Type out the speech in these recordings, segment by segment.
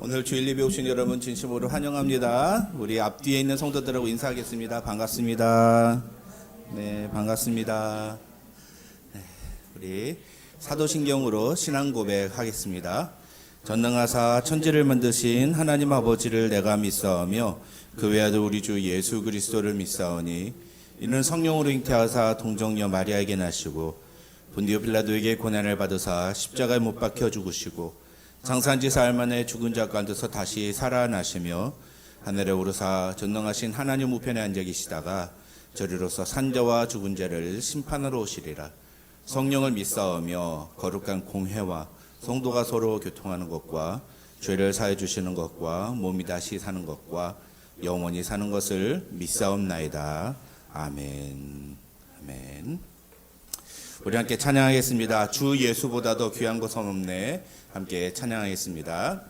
오늘 주일 예배 오신 여러분 진심으로 환영합니다. 우리 앞뒤에 있는 성도들하고 인사하겠습니다. 반갑습니다. 네, 반갑습니다. 네, 우리 사도신경으로 신앙 고백하겠습니다. 전능하사 천지를 만드신 하나님 아버지를 내가 믿사오며 그 외아들 우리 주 예수 그리스도를 믿사오니 이는 성령으로 잉태하사 동정녀 마리아에게 나시고 본디오 빌라도에게 고난을 받으사 십자가에 못 박혀 죽으시고 장사한지 사흘 만에 죽은 자 가운데서 다시 살아나시며 하늘에 오르사 전능하신 하나님 우편에 앉아 계시다가 저리로서 산자와 죽은 자를 심판하러 오시리라. 성령을 믿사오며 거룩한 공회와 성도가 서로 교통하는 것과 죄를 사해 주시는 것과 몸이 다시 사는 것과 영원히 사는 것을 믿사옵나이다. 아멘. 아멘. 우리 함께 찬양하겠습니다. 주 예수보다 더 귀한 것은 없네. 함께 찬양하겠습니다.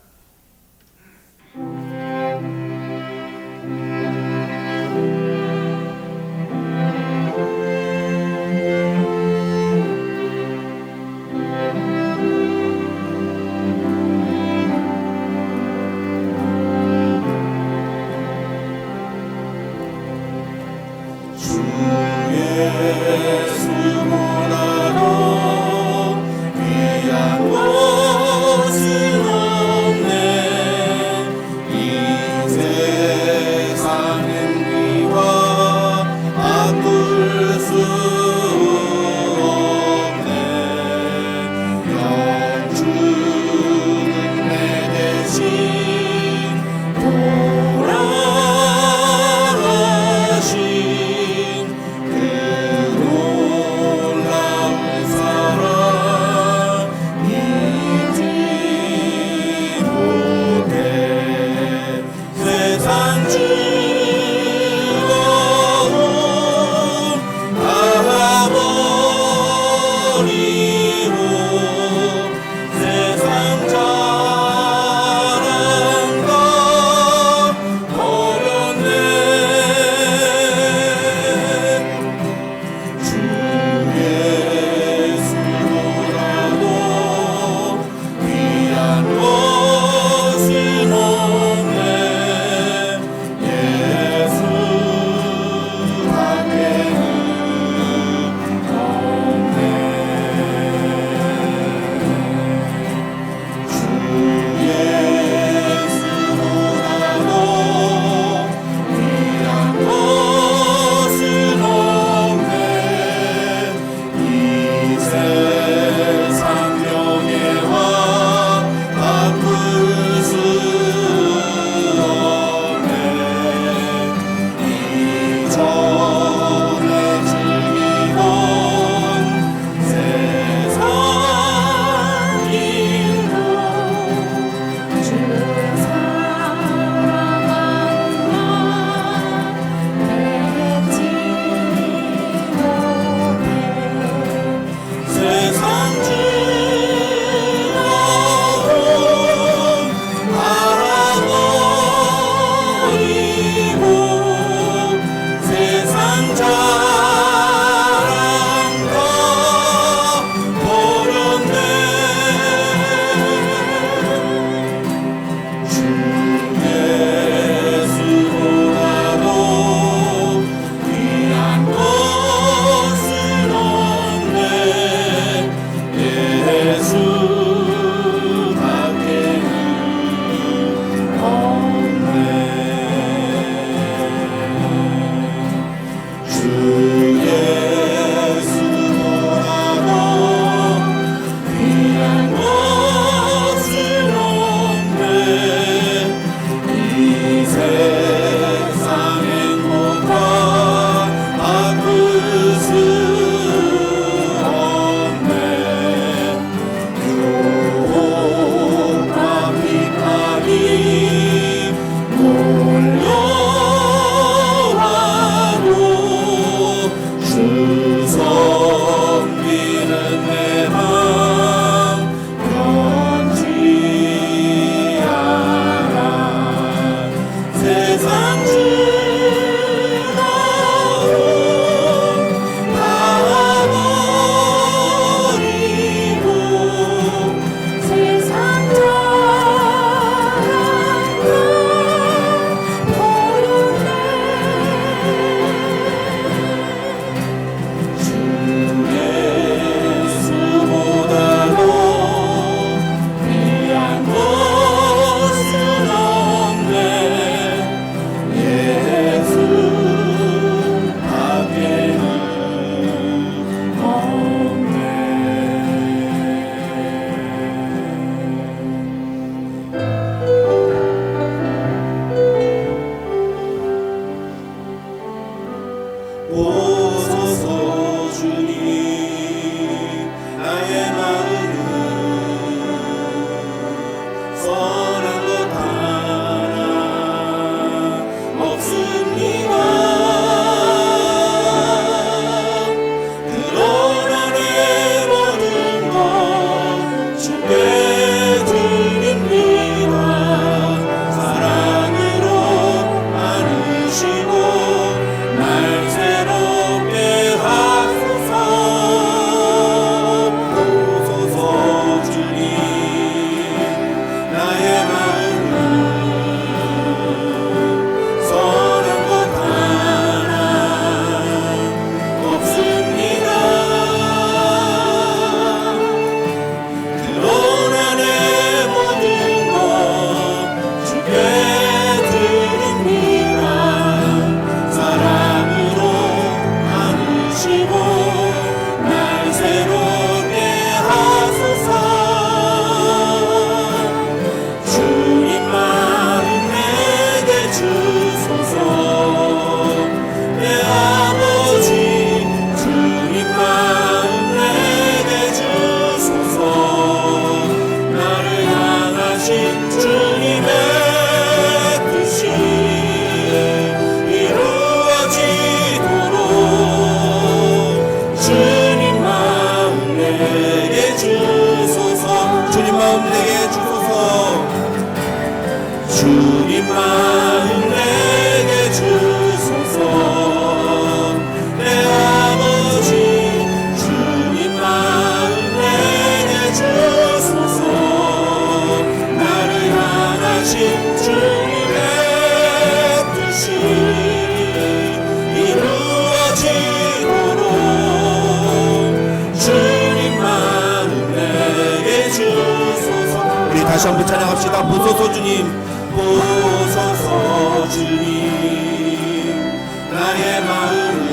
다시 한번 찬양합시다. 보소서 주님, 보소서 주님, 나의 마음은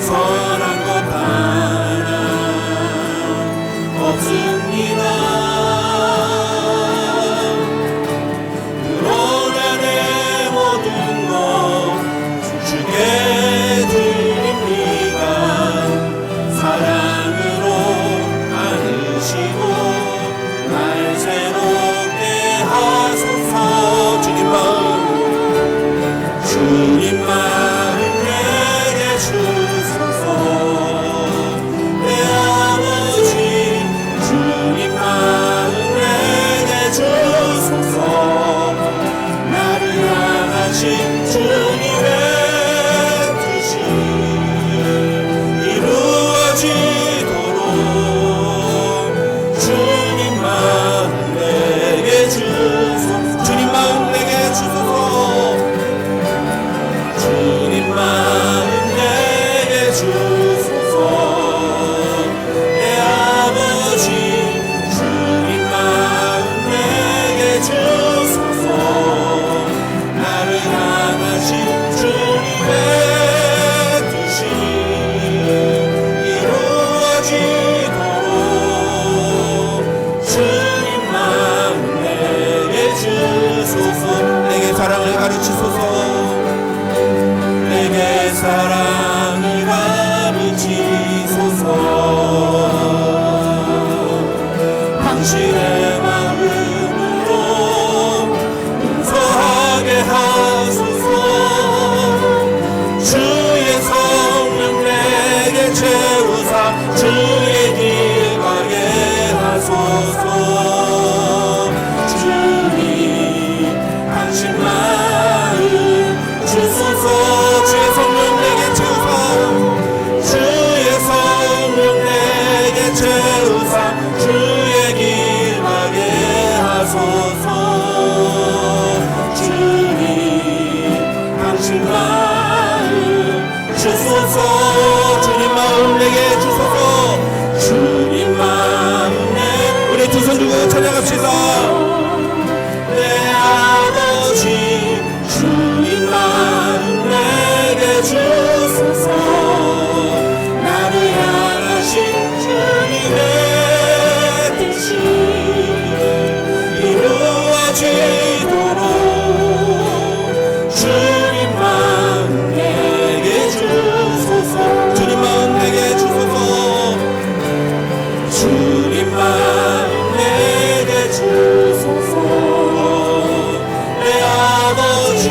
선한 것 하나 없습니다. 그러나 내 모든 것 주께 드립니다. 사랑으로 안으시고 날 새롭게 하소서. 주님 마음 내게 주소서. 내 아버지 주님 마음 내게 주소서. 나를 향하신 주님의 뜻이 이루어지도록 주님 마음 내게 주소서. 주님 마음 내게 주소서. 주님 마음 내게 주소서. 내 아버지 주님 마음 내게 주소서. 나를 향하신 주님의 뜻이 이루어지도록 주님 마음 내게 주소서. 내게 사랑을 가르치소서. 내게 사랑을 가르치소서. 당신의 마음으로 용서하게 하소서. 주의 성령 내게 채우사 주의 길 가게 하소서. 주님 당신 마음 주소서. 주의 성령 내게 채우사 주의 성령 내게 채우사 주의 길 가게 하소서. 주님 당신 마음 주소서. 주님 마음 내게 주소서. 주님 마음 내 우리 두 손 들고 찬양합시다. 내 아버지 주님 마음 내게 주소서. 나를 향하신 주님의 뜻이 이루어지도록 주님 마음 내게 주소서. 주님 마음 내게 주소서. 주님 마음 내게 주소서. 내 아버지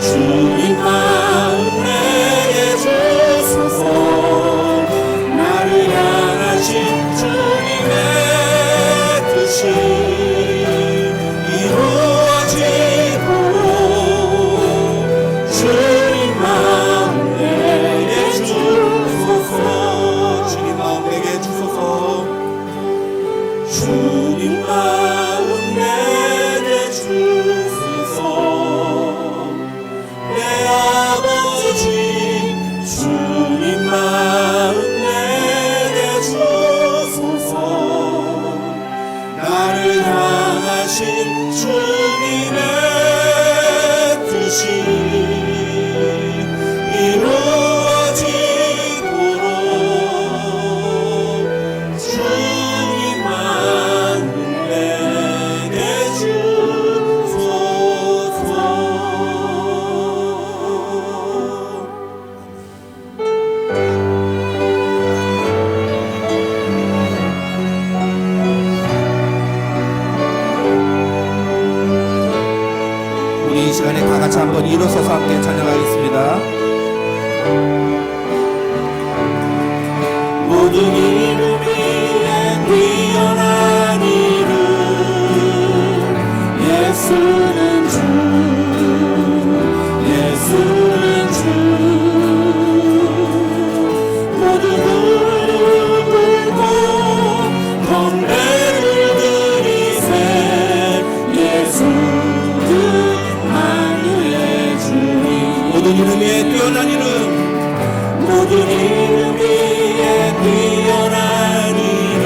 주님 마음 내게 주소서. 나를 향하신 주님의 뜻이 이루어지도록 주님 마음 내게 주소서. 주님 마음 내게 주소서. 주님 마음 내게 주소서. 내 아버지 주님 마음 내게 주소서. 나를 향하신 주님의 뜻이 이루어지도록 주님 마음 내게 주소서. 우리 이 시간에 다 같이 한번 일어서서 함께 찬양하겠습니다. 모든 이름 위에 뛰어난 이름 예수는 주. 예수는 주. 모든 무릎 꿇고 경배를 드리세. 예수는 만유의 주님. 모든 이름 위에 뛰어난 이름. 모든 이름 위에 뛰어난 이름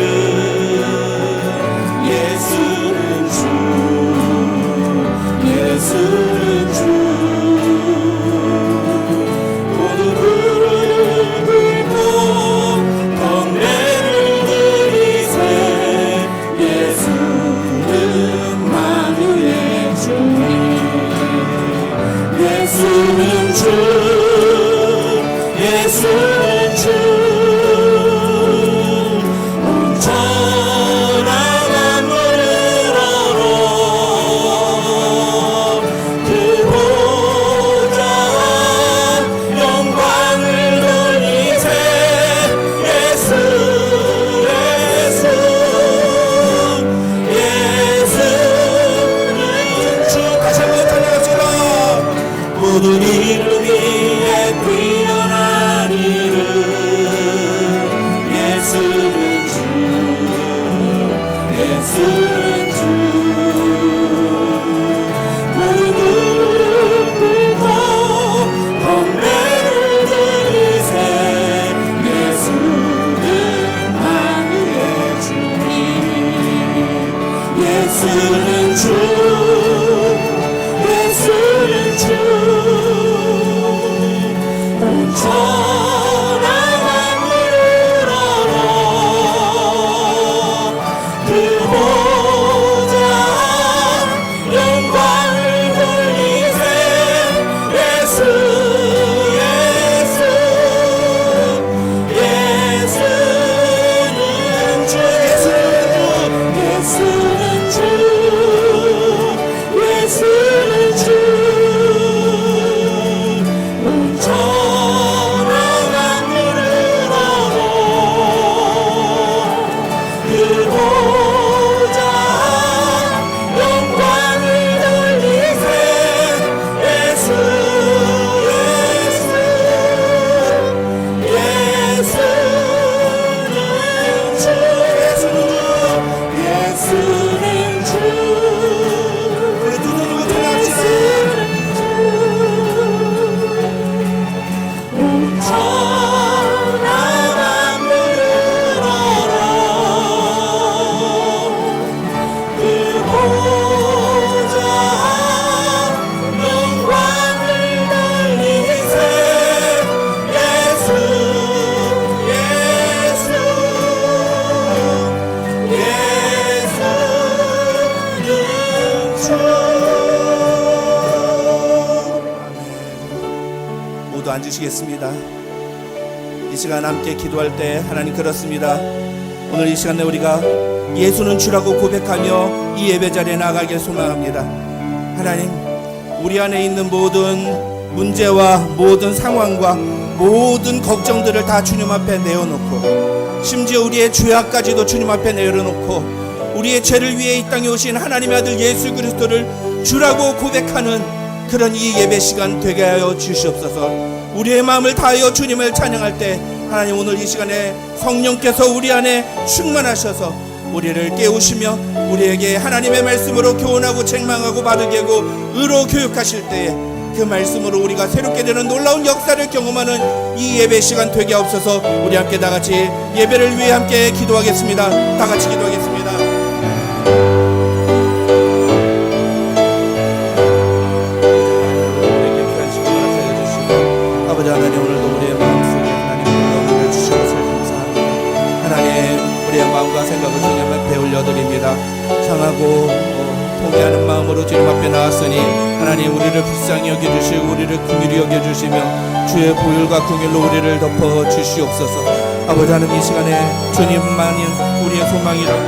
예수는 주 무릎 꿇고 건배를 드리세 예수는 만유의 주님 예수는 주 예수는 주 온 천하 만물을 얼어 그 보좌 영광을 돌리세 예수 예수 예수는 주 예수는 주 예수는 주 온 천하 만물을 얼어 그 보좌 영광을 돌리세 예수 예수 예수는 주 예수는 주 우리 두 손 들고 찬양합시다. 온 천하 만물을 얼어 그 보좌 영광을 돌리세 예수 예수 예수는 주 모두 앉으시겠습니다. 이 시간 함께 기도할 때 하나님 그렇습니다. 오늘 이 시간에 우리가 예수는 주라고 고백하며 이 예배 자리에 나가길 소망합니다. 하나님, 우리 안에 있는 모든 문제와 모든 상황과 모든 걱정들을 다 주님 앞에 내어놓고, 심지어 우리의 죄악까지도 주님 앞에 내려놓고, 우리의 죄를 위해 이 땅에 오신 하나님의 아들 예수 그리스도를 주라고 고백하는 그런 이 예배 시간 되게 하여 주시옵소서. 우리의 마음을 다하여 주님을 찬양할 때 하나님 오늘 이 시간에 성령께서 우리 안에 충만하셔서 우리를 깨우시며 우리에게 하나님의 말씀으로 교훈하고 책망하고 바르게 하고 의로 교육하실 때에 그 말씀으로 우리가 새롭게 되는 놀라운 역사를 경험하는 이 예배 시간 되게 하옵소서. 우리 함께 다 같이 예배를 위해 함께 기도하겠습니다. 다 같이 기도하겠습니다. 아버지 하나님, 오늘도 우리의 마음속에 하나님의 영광을 주시고 감사합니다. 하나님, 우리의 마음과 생각을 주님 앞에 올려드립니다. 상하고 포기하는 마음으로 주님 앞에 나왔으니 하나님 우리를 불쌍히 여겨주시고 우리를 긍휼히 여겨주시며 주의 보혈과 긍휼로 우리를 덮어주시옵소서. 아버지 하나님, 이 시간에 주님만이 우리의 소망이라고,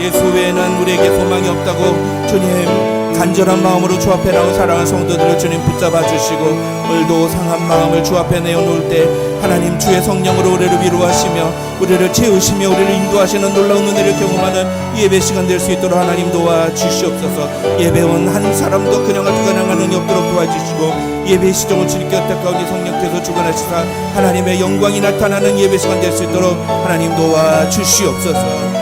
예수 외에는 우리에게 소망이 없다고 주님 간절한 마음으로 주 앞에 나온 사랑하는 성도들을 주님 붙잡아 주시고, 오늘도 상한 마음을 주 앞에 내어놓을 때 하나님 주의 성령으로 우리를 위로하시며 우리를 채우시며 우리를 인도하시는 놀라운 은혜를 경험하는 이 예배 시간 될 수 있도록 하나님 도와주시옵소서. 예배원 한 사람도 그냥 가능한 은이 없도록 도와주시고, 예배 시정을 주님께 곁에 성령께서 주관하시사 하나님의 영광이 나타나는 예배 시간 될 수 있도록 하나님 도와주시옵소서.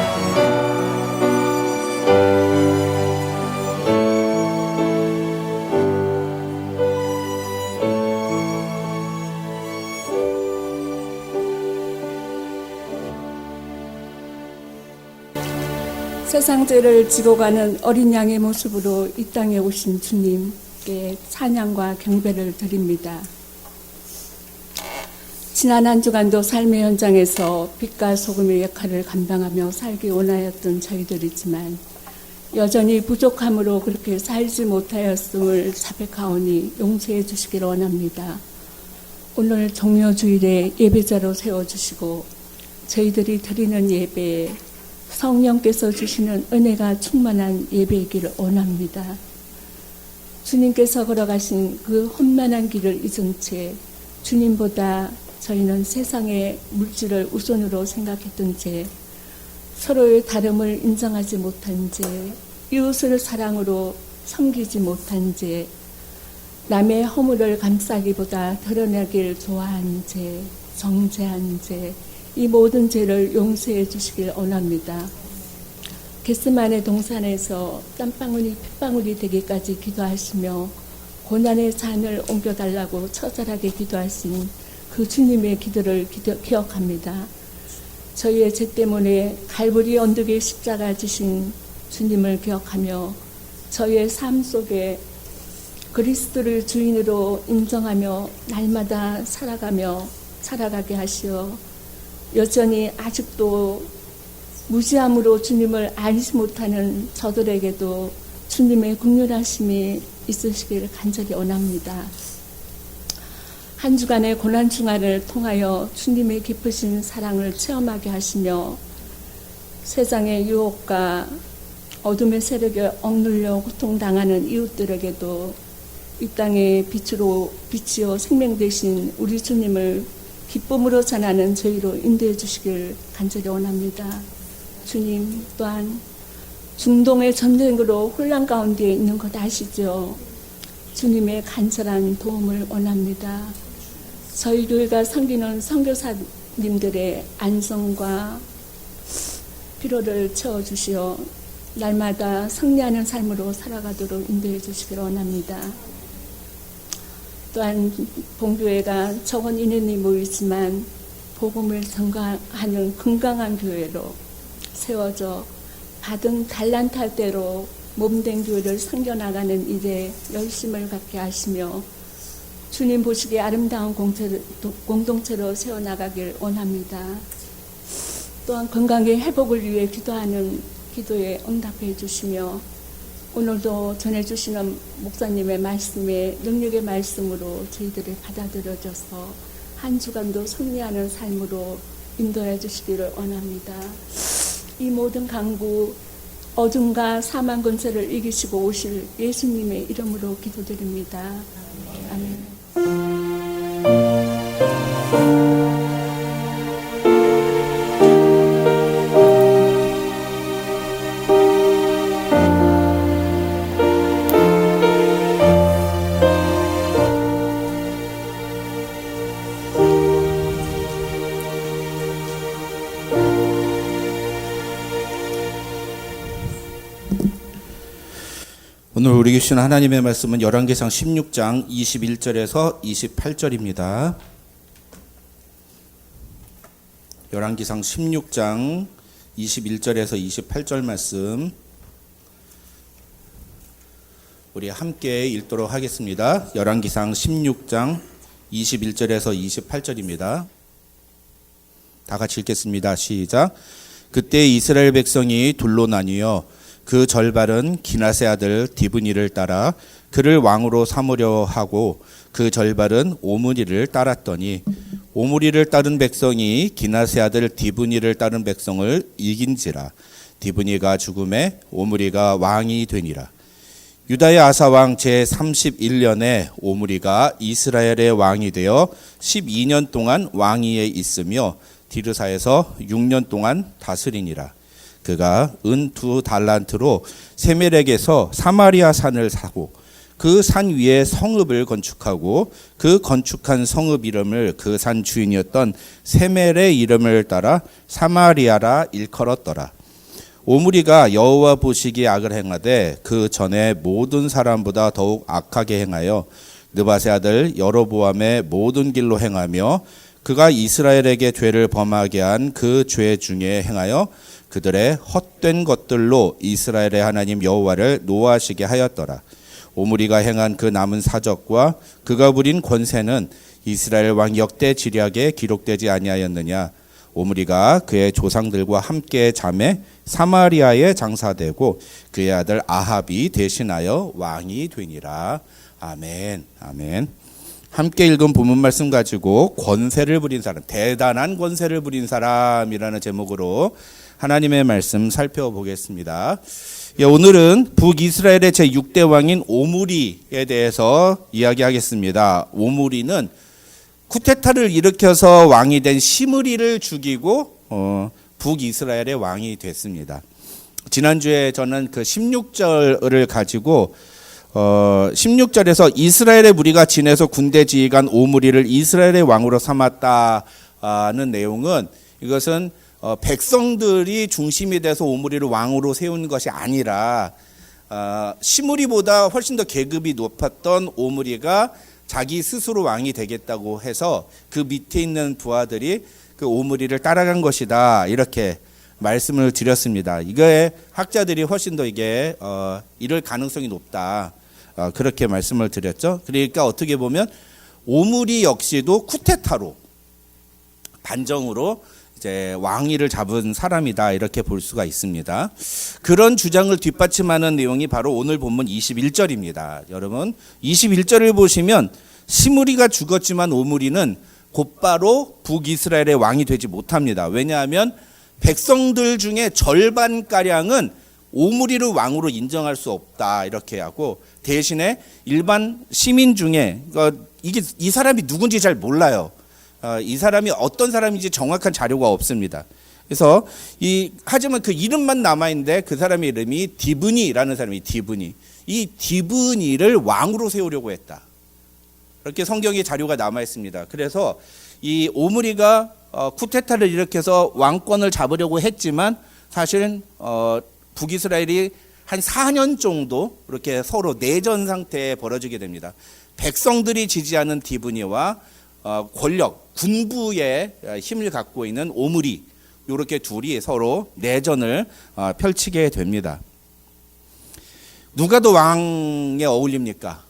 세상 죄를 지고 가는 어린 양의 모습으로 이 땅에 오신 주님께 찬양과 경배를 드립니다. 지난 한 주간도 삶의 현장에서 빛과 소금의 역할을 감당하며 살기 원하였던 저희들이지만 여전히 부족함으로 그렇게 살지 못하였음을 자백하오니 용서해 주시기를 원합니다. 오늘 종료주일에 예배자로 세워주시고 저희들이 드리는 예배에 성령께서 주시는 은혜가 충만한 예배이기를 원합니다. 주님께서 걸어가신 그 험난한 길을 잊은 채 주님보다 저희는 세상의 물질을 우선으로 생각했던 채 서로의 다름을 인정하지 못한 채 이웃을 사랑으로 섬기지 못한 채 남의 허물을 감싸기보다 드러내길 좋아한 죄, 정죄한 죄, 이 모든 죄를 용서해 주시길 원합니다. 겟세마네 동산에서 땀방울이 핏방울이 되기까지 기도하시며 고난의 잔을 옮겨달라고 처절하게 기도하신 그 주님의 기도를 기억합니다. 저희의 죄 때문에 갈보리 언덕에 십자가 지신 주님을 기억하며 저희의 삶 속에 그리스도를 주인으로 인정하며 날마다 살아가게 하시어 여전히 아직도 무지함으로 주님을 알지 못하는 저들에게도 주님의 긍휼하심이 있으시기를 간절히 원합니다. 한 주간의 고난 중화를 통하여 주님의 깊으신 사랑을 체험하게 하시며 세상의 유혹과 어둠의 세력에 억눌려 고통당하는 이웃들에게도 이 땅의 빛이요 생명 되신 우리 주님을 기쁨으로 전하는 저희로 인도해 주시길 간절히 원합니다. 주님 또한 중동의 전쟁으로 혼란 가운데 있는 것 아시죠? 주님의 간절한 도움을 원합니다. 저희 교회가 섬기는 선교사님들의 안성과 필요를 채워주시어 날마다 승리하는 삶으로 살아가도록 인도해 주시기를 원합니다. 또한 본교회가 적은 인원이 모이지만 복음을 전가하는 건강한 교회로 세워져 받은 달란트대로 몸된 교회를 섬겨나가는 일에 열심을 갖게 하시며 주님 보시기에 아름다운 공동체로 세워나가길 원합니다. 또한 건강의 회복을 위해 기도하는 기도에 응답해 주시며 오늘도 전해주시는 목사님의 말씀에 능력의 말씀으로 저희들을 받아들여져서 한 주간도 승리하는 삶으로 인도해 주시기를 원합니다. 이 모든 강구 어둠과 사망 권세를 이기시고 오실 예수님의 이름으로 기도드립니다. 아멘. 오늘 우리에게 주신 하나님의 말씀은 열왕기상 16장 21절에서 28절입니다. 열왕기상 16장 21절에서 28절 말씀 우리 함께 읽도록 하겠습니다. 열왕기상 16장 21절에서 28절입니다. 다 같이 읽겠습니다. 시작. 그때 이스라엘 백성이 둘로 나뉘어 그 절반은 기낫의 아들 디브니를 따라 그를 왕으로 삼으려 하고 그 절반은 오므리를 따랐더니 오므리를 따른 백성이 기낫의 아들 디브니를 따른 백성을 이긴지라. 디브니가 죽음에 오므리가 왕이 되니라. 유다의 아사 왕 제31년에 오므리가 이스라엘의 왕이 되어 12년 동안 왕위에 있으며 디르사에서 6년 동안 다스리니라. 그가 은 2달란트로 세멜렉에서 사마리아 산을 사고 그 산 위에 성읍을 건축하고 그 건축한 성읍 이름을 그 산 주인이었던 세멜의 이름을 따라 사마리아라 일컬었더라. 오므리가 여호와 보시기에 악을 행하되 그 전에 모든 사람보다 더욱 악하게 행하여 느밧의 아들 여로보암의 모든 길로 행하며 그가 이스라엘에게 죄를 범하게 한 그 죄 중에 행하여 그들의 헛된 것들로 이스라엘의 하나님 여호와를 노하시게 하였더라. 오므리가 행한 그 남은 사적과 그가 부린 권세는 이스라엘 왕 역대 지략에 기록되지 아니하였느냐. 오므리가 그의 조상들과 함께 잠에 사마리아에 장사되고 그의 아들 아합이 대신하여 왕이 되니라. 아멘. 아멘. 함께 읽은 본문 말씀 가지고 권세를 부린 사람, 대단한 권세를 부린 사람이라는 제목으로 하나님의 말씀 살펴보겠습니다. 오늘은 북이스라엘의 제6대 왕인 오므리에 대해서 이야기하겠습니다. 오므리는 쿠데타를 일으켜서 왕이 된 시므리를 죽이고 북이스라엘의 왕이 됐습니다. 지난주에 저는 그 16절을 가지고 16절에서 이스라엘의 무리가 진에서 군대 지휘관 오므리를 이스라엘의 왕으로 삼았다는 내용은 이것은 백성들이 중심이 돼서 오므리를 왕으로 세운 것이 아니라 시므리보다 훨씬 더 계급이 높았던 오므리가 자기 스스로 왕이 되겠다고 해서 그 밑에 있는 부하들이 그 오므리를 따라간 것이다, 이렇게 말씀을 드렸습니다. 이거에 학자들이 훨씬 더 이게 이럴 가능성이 높다, 그렇게 말씀을 드렸죠. 그러니까 어떻게 보면 오므리 역시도 쿠데타로, 반정으로 이제 왕위를 잡은 사람이다, 이렇게 볼 수가 있습니다. 그런 주장을 뒷받침하는 내용이 바로 오늘 본문 21절입니다. 여러분 21절을 보시면 시므리가 죽었지만 오므리는 곧바로 북이스라엘의 왕이 되지 못합니다. 왜냐하면 백성들 중에 절반가량은 오므리를 왕으로 인정할 수 없다, 이렇게 하고 대신에 일반 시민 중에 이 사람이 누군지 잘 몰라요. 이 사람이 어떤 사람인지 정확한 자료가 없습니다. 그래서 하지만 그 이름만 남아 있는데 그 사람의 이름이 디브니라는 사람이 이 디브니를 왕으로 세우려고 했다, 이렇게 성경에 자료가 남아 있습니다. 그래서 이 오므리가 쿠데타를 일으켜서 왕권을 잡으려고 했지만 사실은 북이스라엘이 한 4년 정도 이렇게 서로 내전 상태에 벌어지게 됩니다. 백성들이 지지하는 디브니와 권력, 군부의 힘을 갖고 있는 오므리, 이렇게 둘이 서로 내전을 펼치게 됩니다. 누가 더 왕에 어울립니까?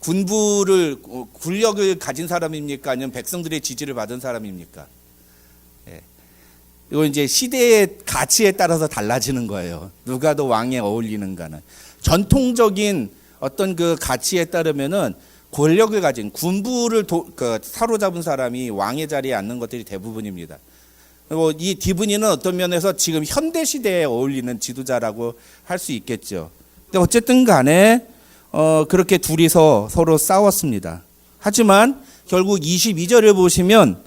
군력을 가진 사람입니까? 아니면 백성들의 지지를 받은 사람입니까? 이거 이제 시대의 가치에 따라서 달라지는 거예요. 누가 더 왕에 어울리는가는. 전통적인 어떤 그 가치에 따르면은 권력을 가진 군부를 사로잡은 사람이 왕의 자리에 앉는 것들이 대부분입니다. 그리고 이 디브니는 어떤 면에서 지금 현대 시대에 어울리는 지도자라고 할 수 있겠죠. 근데 어쨌든 간에 그렇게 둘이서 서로 싸웠습니다. 하지만 결국 22절을 보시면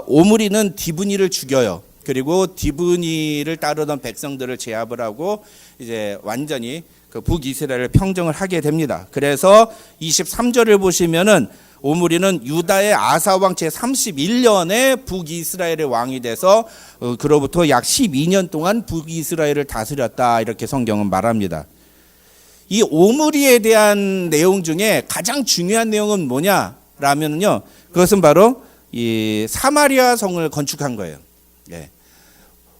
오므리는 디브니를 죽여요. 그리고 디브니를 따르던 백성들을 제압을 하고 이제 완전히 그 북이스라엘을 평정을 하게 됩니다. 그래서 23절을 보시면은 오므리는 유다의 아사 왕 제 31년에 북이스라엘의 왕이 돼서 그로부터 약 12년 동안 북이스라엘을 다스렸다, 이렇게 성경은 말합니다. 이 오므리에 대한 내용 중에 가장 중요한 내용은 뭐냐라면요, 그것은 바로 이 사마리아 성을 건축한 거예요. 예.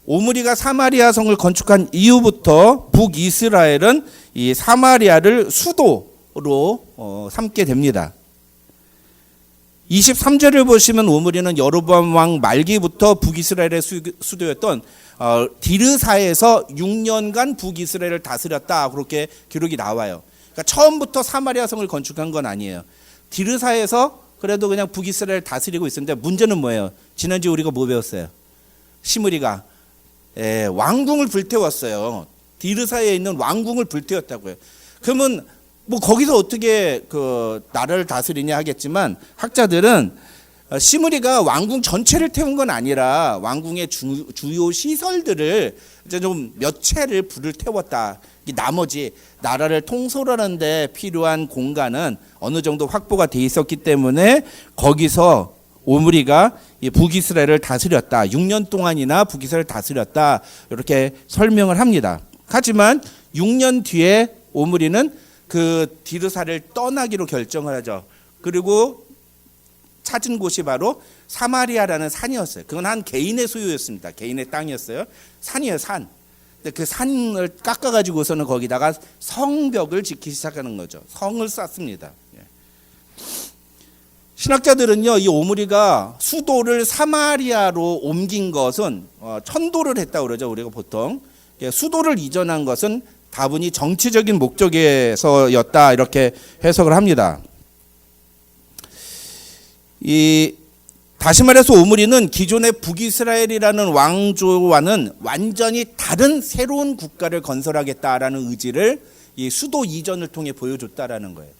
오므리가 사마리아 성을 건축한 이후부터 북이스라엘은 이 사마리아를 수도로 삼게 됩니다. 23절을 보시면 오므리는 여로보암 왕 말기부터 북이스라엘의 수도였던 디르사에서 6년간 북이스라엘을 다스렸다, 그렇게 기록이 나와요. 그러니까 처음부터 사마리아 성을 건축한 건 아니에요. 디르사에서 그래도 그냥 북이스라엘을 다스리고 있었는데 문제는 뭐예요? 지난주에 우리가 뭐 배웠어요? 시므리가 왕궁을 불태웠어요. 디르사에 있는 왕궁을 불태웠다고요. 그러면 뭐 거기서 어떻게 그 나라를 다스리냐 하겠지만, 학자들은 시므리가 왕궁 전체를 태운 건 아니라 왕궁의 주요 시설들을 이제 좀 몇 채를 불을 태웠다. 나머지 나라를 통솔하는 데 필요한 공간은 어느 정도 확보가 돼 있었기 때문에 거기서 오므리가 북이스라엘을 다스렸다, 6년 동안이나 북이스라엘을 다스렸다, 이렇게 설명을 합니다. 하지만 6년 뒤에 오므리는 그 디르사를 떠나기로 결정을 하죠. 그리고 찾은 곳이 바로 사마리아라는 산이었어요. 그건 한 개인의 소유였습니다. 개인의 땅이었어요. 산이에요, 산. 근데 그 산을 깎아가지고서는 거기다가 성벽을 짓기 시작하는 거죠. 성을 쌓습니다. 신학자들은요, 이 오므리가 수도를 사마리아로 옮긴 것은 천도를 했다고 그러죠. 우리가 보통 수도를 이전한 것은 다분히 정치적인 목적에서였다, 이렇게 해석을 합니다. 다시 말해서 오므리는 기존의 북이스라엘이라는 왕조와는 완전히 다른 새로운 국가를 건설하겠다라는 의지를 이 수도 이전을 통해 보여줬다라는 거예요.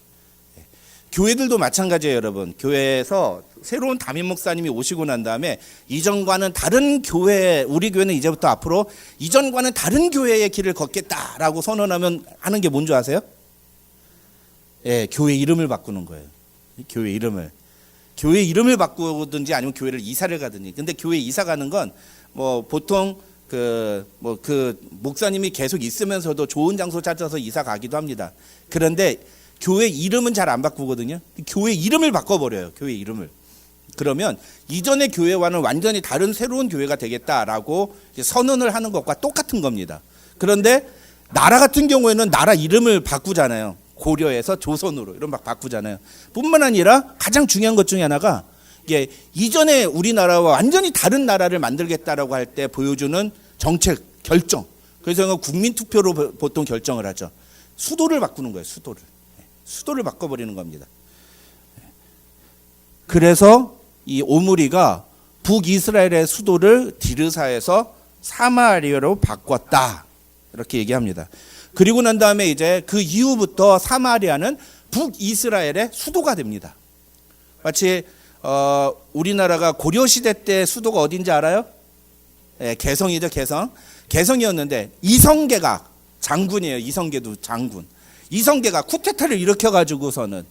교회들도 마찬가지예요, 여러분. 교회에서 새로운 담임 목사님이 오시고 난 다음에 이전과는 다른 교회, 우리 교회는 이제부터 앞으로 이전과는 다른 교회의 길을 걷겠다라고 선언하면 하는 게 뭔지 아세요? 교회 이름을 바꾸는 거예요. 교회 이름을. 교회 이름을 바꾸든지 아니면 교회를 이사를 가든지. 근데 교회 이사 가는 건 뭐 보통 그 목사님이 계속 있으면서도 좋은 장소 찾아서 이사 가기도 합니다. 그런데 교회 이름은 잘 안 바꾸거든요. 교회 이름을 바꿔버려요. 교회 이름을. 그러면 이전의 교회와는 완전히 다른 새로운 교회가 되겠다라고 선언을 하는 것과 똑같은 겁니다. 그런데 나라 같은 경우에는 나라 이름을 바꾸잖아요. 고려에서 조선으로 이런 막 바꾸잖아요. 뿐만 아니라 가장 중요한 것 중에 하나가 이게 이전에 우리나라와 완전히 다른 나라를 만들겠다라고 할 때 보여주는 정책 결정. 그래서 국민 투표로 보통 결정을 하죠. 수도를 바꾸는 거예요. 수도를 바꿔버리는 겁니다. 그래서 이 오므리가 북이스라엘의 수도를 디르사에서 사마리아로 바꿨다. 이렇게 얘기합니다. 그리고 난 다음에 이제 그 이후부터 사마리아는 북이스라엘의 수도가 됩니다. 마치 우리나라가 고려시대 때 수도가 어딘지 알아요? 네, 개성이죠. 개성이었는데 이성계가 장군이에요. 이성계도 장군. 이성계가 쿠데타를 일으켜가지고서는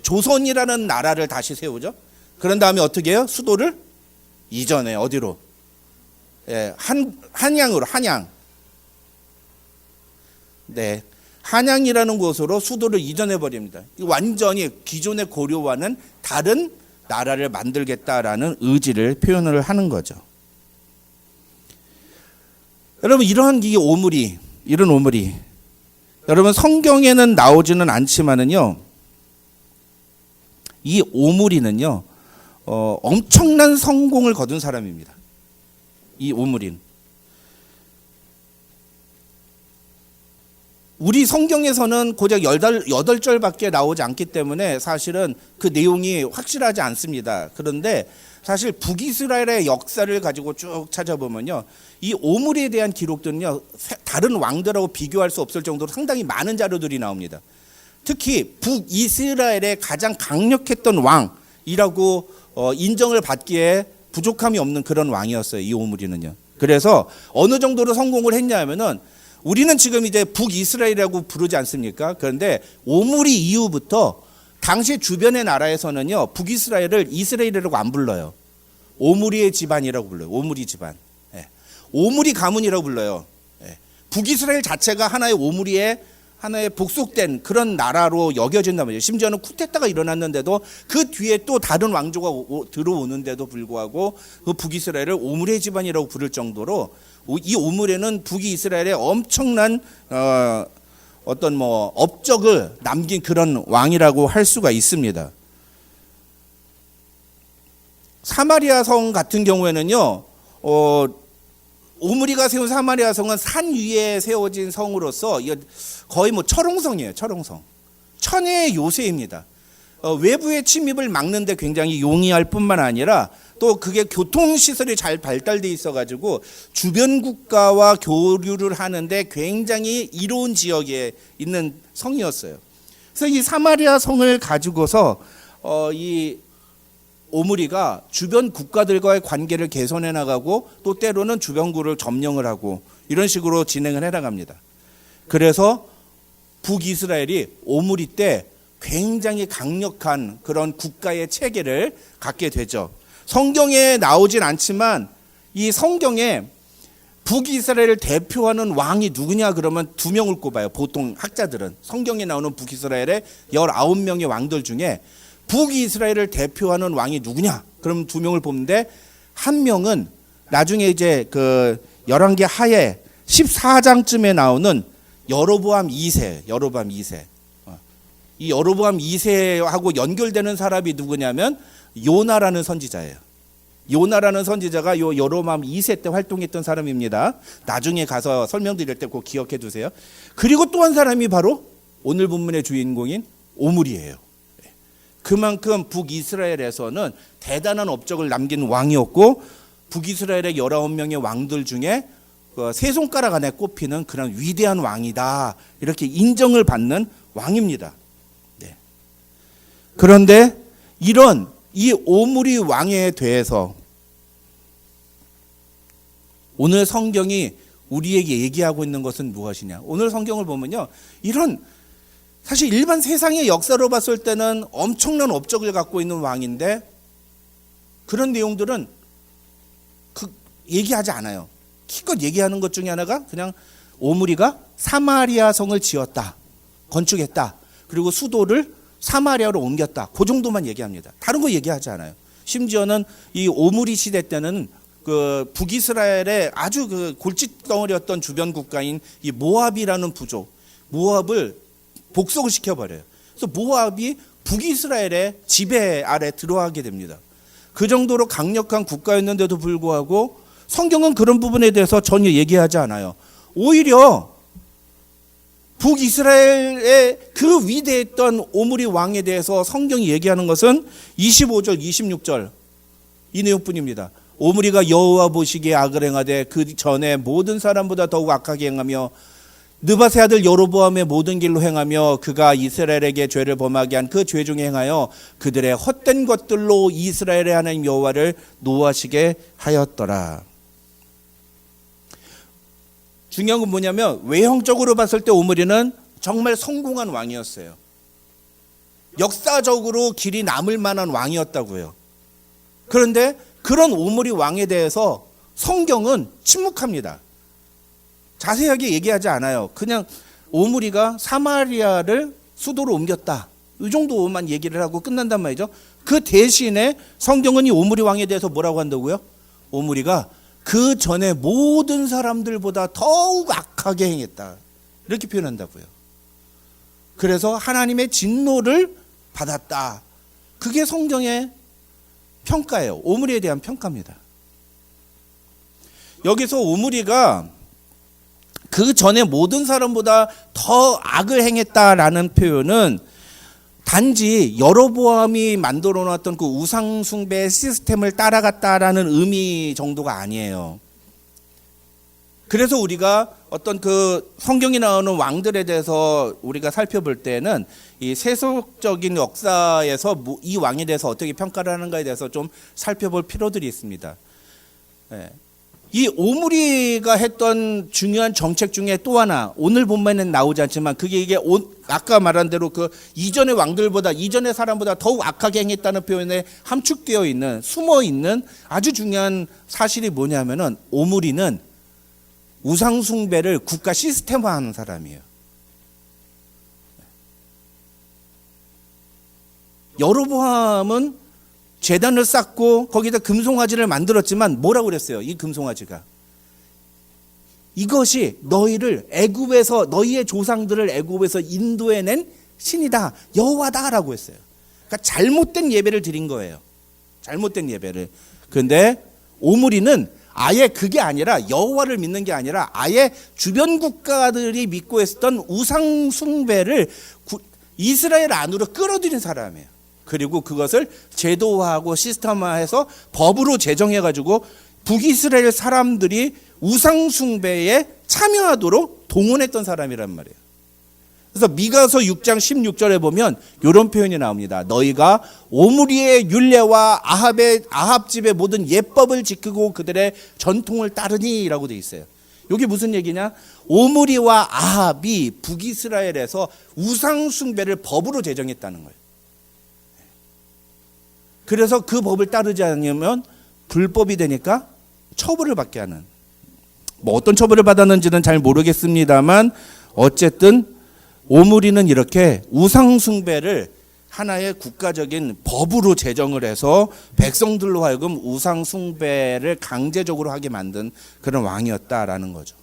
조선이라는 나라를 다시 세우죠. 그런 다음에 어떻게 해요? 수도를 이전에 어디로? 한양으로. 한양. 네, 한양이라는 곳으로 수도를 이전해 버립니다. 완전히 기존의 고려와는 다른 나라를 만들겠다라는 의지를 표현을 하는 거죠. 여러분, 이런 오므리, 여러분 성경에는 나오지는 않지만은요, 이 오므리는요, 엄청난 성공을 거둔 사람입니다. 이 오므리는. 우리 성경에서는 고작 8절밖에 나오지 않기 때문에 사실은 그 내용이 확실하지 않습니다. 그런데 사실 북이스라엘의 역사를 가지고 쭉 찾아보면요, 이 오므리에 대한 기록들은요, 다른 왕들하고 비교할 수 없을 정도로 상당히 많은 자료들이 나옵니다. 특히 북이스라엘의 가장 강력했던 왕이라고 인정을 받기에 부족함이 없는 그런 왕이었어요. 이 오므리는요. 그래서 어느 정도로 성공을 했냐면은, 우리는 지금 이제 북이스라엘이라고 부르지 않습니까? 그런데 오므리 이후부터 당시 주변의 나라에서는요, 북이스라엘을 이스라엘이라고 안 불러요. 오므리의 집안이라고 불러요. 오므리 집안. 오므리 가문이라고 불러요. 북이스라엘 자체가 하나의 복속된 그런 나라로 여겨진단 말이에요. 심지어는 쿠데타가 일어났는데도 그 뒤에 또 다른 왕조가 들어오는데도 불구하고 그 북이스라엘을 오므리의 집안이라고 부를 정도로, 이 오므리는 북이스라엘의 엄청난 어떤 업적을 남긴 그런 왕이라고 할 수가 있습니다. 사마리아 성 같은 경우에는요, 오므리가 세운 사마리아 성은 산 위에 세워진 성으로서 거의 철옹성이에요. 철옹성. 천혜의 요새입니다. 외부의 침입을 막는데 굉장히 용이할 뿐만 아니라 또 그게 교통시설이 잘 발달돼 있어가지고 주변 국가와 교류를 하는데 굉장히 이로운 지역에 있는 성이었어요. 그래서 이 사마리아 성을 가지고서 이 오므리가 주변 국가들과의 관계를 개선해 나가고 또 때로는 주변국을 점령을 하고 이런 식으로 진행을 해 나갑니다. 그래서 북이스라엘이 오므리 때 굉장히 강력한 그런 국가의 체계를 갖게 되죠. 성경에 나오진 않지만 이 성경에 북이스라엘을 대표하는 왕이 누구냐 그러면 2명을 꼽아요. 보통 학자들은 성경에 나오는 북이스라엘의 19명의 왕들 중에 북이스라엘을 대표하는 왕이 누구냐? 그럼 2명을 뽑는데, 한 명은 나중에 이제 그 열왕기 하에 14장쯤에 나오는 여로보암 2세. 이 여로보암 2세하고 연결되는 사람이 누구냐면 요나라는 선지자예요. 요나라는 선지자가 요 여로보암 2세 때 활동했던 사람입니다. 나중에 가서 설명드릴 때 꼭 기억해 두세요. 그리고 또 한 사람이 바로 오늘 본문의 주인공인 오므리예요. 그만큼 북이스라엘에서는 대단한 업적을 남긴 왕이었고, 북이스라엘의 19명의 왕들 중에 세 손가락 안에 꼽히는 그런 위대한 왕이다, 이렇게 인정을 받는 왕입니다. 네. 그런데 이런 이 오므리 왕에 대해서 오늘 성경이 우리에게 얘기하고 있는 것은 무엇이냐? 오늘 성경을 보면요, 이런 사실 일반 세상의 역사로 봤을 때는 엄청난 업적을 갖고 있는 왕인데 그런 내용들은 얘기하지 않아요. 기껏 얘기하는 것 중에 하나가 그냥 오므리가 사마리아 성을 지었다, 건축했다, 그리고 수도를 사마리아로 옮겼다, 그 정도만 얘기합니다. 다른 거 얘기하지 않아요. 심지어는 이 오므리 시대 때는 그 북이스라엘의 아주 그 골칫덩어리였던 주변 국가인 이 모압이라는 부족, 모압을 복속을 시켜버려요. 그래서 모압이 북이스라엘의 지배 아래 들어가게 됩니다. 그 정도로 강력한 국가였는데도 불구하고 성경은 그런 부분에 대해서 전혀 얘기하지 않아요. 오히려 북이스라엘의 그 위대했던 오므리 왕에 대해서 성경이 얘기하는 것은 25절, 26절 이 내용뿐입니다. 오므리가 여호와 보시기에 악을 행하되 그 전에 모든 사람보다 더욱 악하게 행하며 느밧의 아들 여로보암의 모든 길로 행하며 그가 이스라엘에게 죄를 범하게 한 그 죄 중에 행하여 그들의 헛된 것들로 이스라엘의 하나님 여호와를 노하시게 하였더라. 중요한 건 뭐냐면 외형적으로 봤을 때 오므리는 정말 성공한 왕이었어요. 역사적으로 길이 남을 만한 왕이었다고요. 그런데 그런 오므리 왕에 대해서 성경은 침묵합니다. 자세하게 얘기하지 않아요. 그냥 오므리가 사마리아를 수도로 옮겼다, 이 정도만 얘기를 하고 끝난단 말이죠. 그 대신에 성경은 이 오므리 왕에 대해서 뭐라고 한다고요? 오므리가 그 전에 모든 사람들보다 더욱 악하게 행했다, 이렇게 표현한다고요. 그래서 하나님의 진노를 받았다. 그게 성경의 평가예요. 오므리에 대한 평가입니다. 여기서 오므리가 그 전에 모든 사람보다 더 악을 행했다라는 표현은 단지 여로보암이 만들어 놨던 그 우상 숭배 시스템을 따라갔다라는 의미 정도가 아니에요. 그래서 우리가 어떤 그 성경에 나오는 왕들에 대해서 우리가 살펴볼 때는 이 세속적인 역사에서 이 왕에 대해서 어떻게 평가를 하는가에 대해서 좀 살펴볼 필요들이 있습니다. 이 오므리가 했던 중요한 정책 중에 또 하나, 오늘 본문에는 나오지 않지만 그게 이게 아까 말한 대로 그 이전의 왕들보다, 이전의 사람보다 더욱 악하게 행했다는 표현에 함축되어 있는, 숨어 있는 아주 중요한 사실이 뭐냐면은 오므리는 우상 숭배를 국가 시스템화하는 사람이에요. 여로보암은 제단을 쌓고 거기다 금송아지를 만들었지만 뭐라고 그랬어요? 이 금송아지가 이것이 너희를 애굽에서, 너희의 조상들을 애굽에서 인도해낸 신이다, 여호와다라고 했어요. 그러니까 잘못된 예배를 드린 거예요. 잘못된 예배를. 그런데 오므리는 아예 그게 아니라, 여호와를 믿는 게 아니라 아예 주변 국가들이 믿고 있었던 우상 숭배를 이스라엘 안으로 끌어들인 사람이에요. 그리고 그것을 제도화하고 시스템화해서 법으로 제정해가지고 북이스라엘 사람들이 우상 숭배에 참여하도록 동원했던 사람이란 말이에요. 그래서 미가서 6장 16절에 보면 이런 표현이 나옵니다. 너희가 오므리의 율례와 아합 집의 모든 예법을 지키고 그들의 전통을 따르니라고 돼 있어요. 이게 무슨 얘기냐? 오므리와 아합이 북이스라엘에서 우상 숭배를 법으로 제정했다는 거예요. 그래서 그 법을 따르지 않으면 불법이 되니까 처벌을 받게 하는, 뭐 어떤 처벌을 받았는지는 잘 모르겠습니다만 어쨌든 오므리는 이렇게 우상 숭배를 하나의 국가적인 법으로 제정을 해서 백성들로 하여금 우상 숭배를 강제적으로 하게 만든 그런 왕이었다라는 거죠.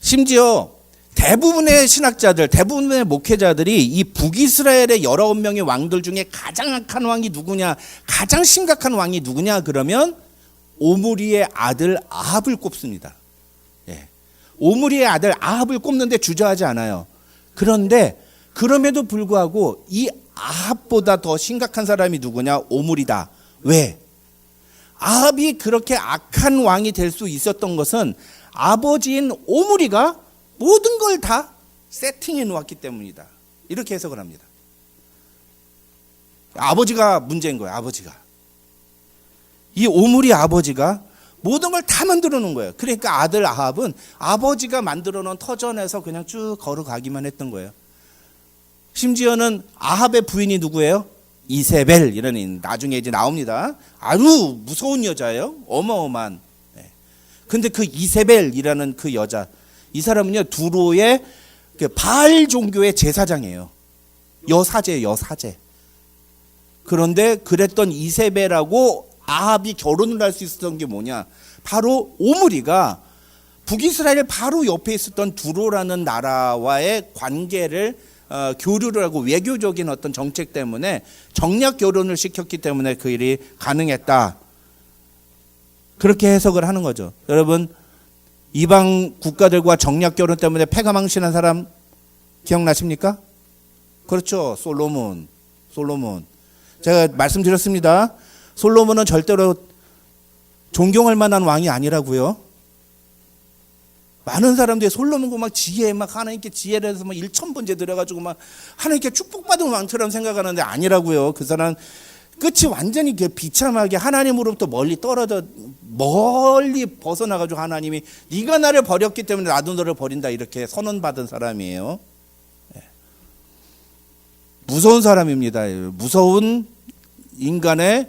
심지어 대부분의 신학자들, 대부분의 목회자들이 이 북이스라엘의 19명의 왕들 중에 가장 악한 왕이 누구냐, 가장 심각한 왕이 누구냐 그러면 오므리의 아들 아합을 꼽습니다. 오므리의 아들 아합을 꼽는데 주저하지 않아요. 그런데 그럼에도 불구하고 이 아합보다 더 심각한 사람이 누구냐? 오므리다. 왜? 아합이 그렇게 악한 왕이 될 수 있었던 것은 아버지인 오므리가 모든 걸 다 세팅해 놓았기 때문이다, 이렇게 해석을 합니다. 아버지가 문제인 거예요. 아버지가, 이 오므리 아버지가 모든 걸 다 만들어 놓은 거예요. 그러니까 아들 아합은 아버지가 만들어 놓은 터전에서 그냥 쭉 걸어가기만 했던 거예요. 심지어는 아합의 부인이 누구예요? 이세벨 이런 나중에 이제 나옵니다. 아주 무서운 여자예요. 어마어마한. 근데 그 이세벨이라는 그 여자, 이 사람은요 두로의 그 바알 종교의 제사장이에요. 여사제예요, 여사제. 그런데 그랬던 이세벨하고 아합이 결혼을 할 수 있었던 게 뭐냐? 바로 오므리가 북이스라엘 바로 옆에 있었던 두로라는 나라와의 관계를 교류를 하고 외교적인 어떤 정책 때문에 정략 결혼을 시켰기 때문에 그 일이 가능했다. 그렇게 해석을 하는 거죠. 여러분, 이방 국가들과 정략 결혼 때문에 패가 망신한 사람 기억나십니까? 그렇죠. 솔로몬. 제가 말씀드렸습니다. 솔로몬은 절대로 존경할 만한 왕이 아니라고요. 많은 사람들이 솔로몬과 막 지혜, 막 하나님께 지혜를 해서 막 1,000번째 들어가지고 막 하나님께 축복받은 왕처럼 생각하는데 아니라고요. 그 사람 끝이 완전히 비참하게 하나님으로부터 멀리 벗어나가지고 하나님이 네가 나를 버렸기 때문에 나도 너를 버린다 이렇게 선언받은 사람이에요. 무서운 사람입니다. 무서운 인간의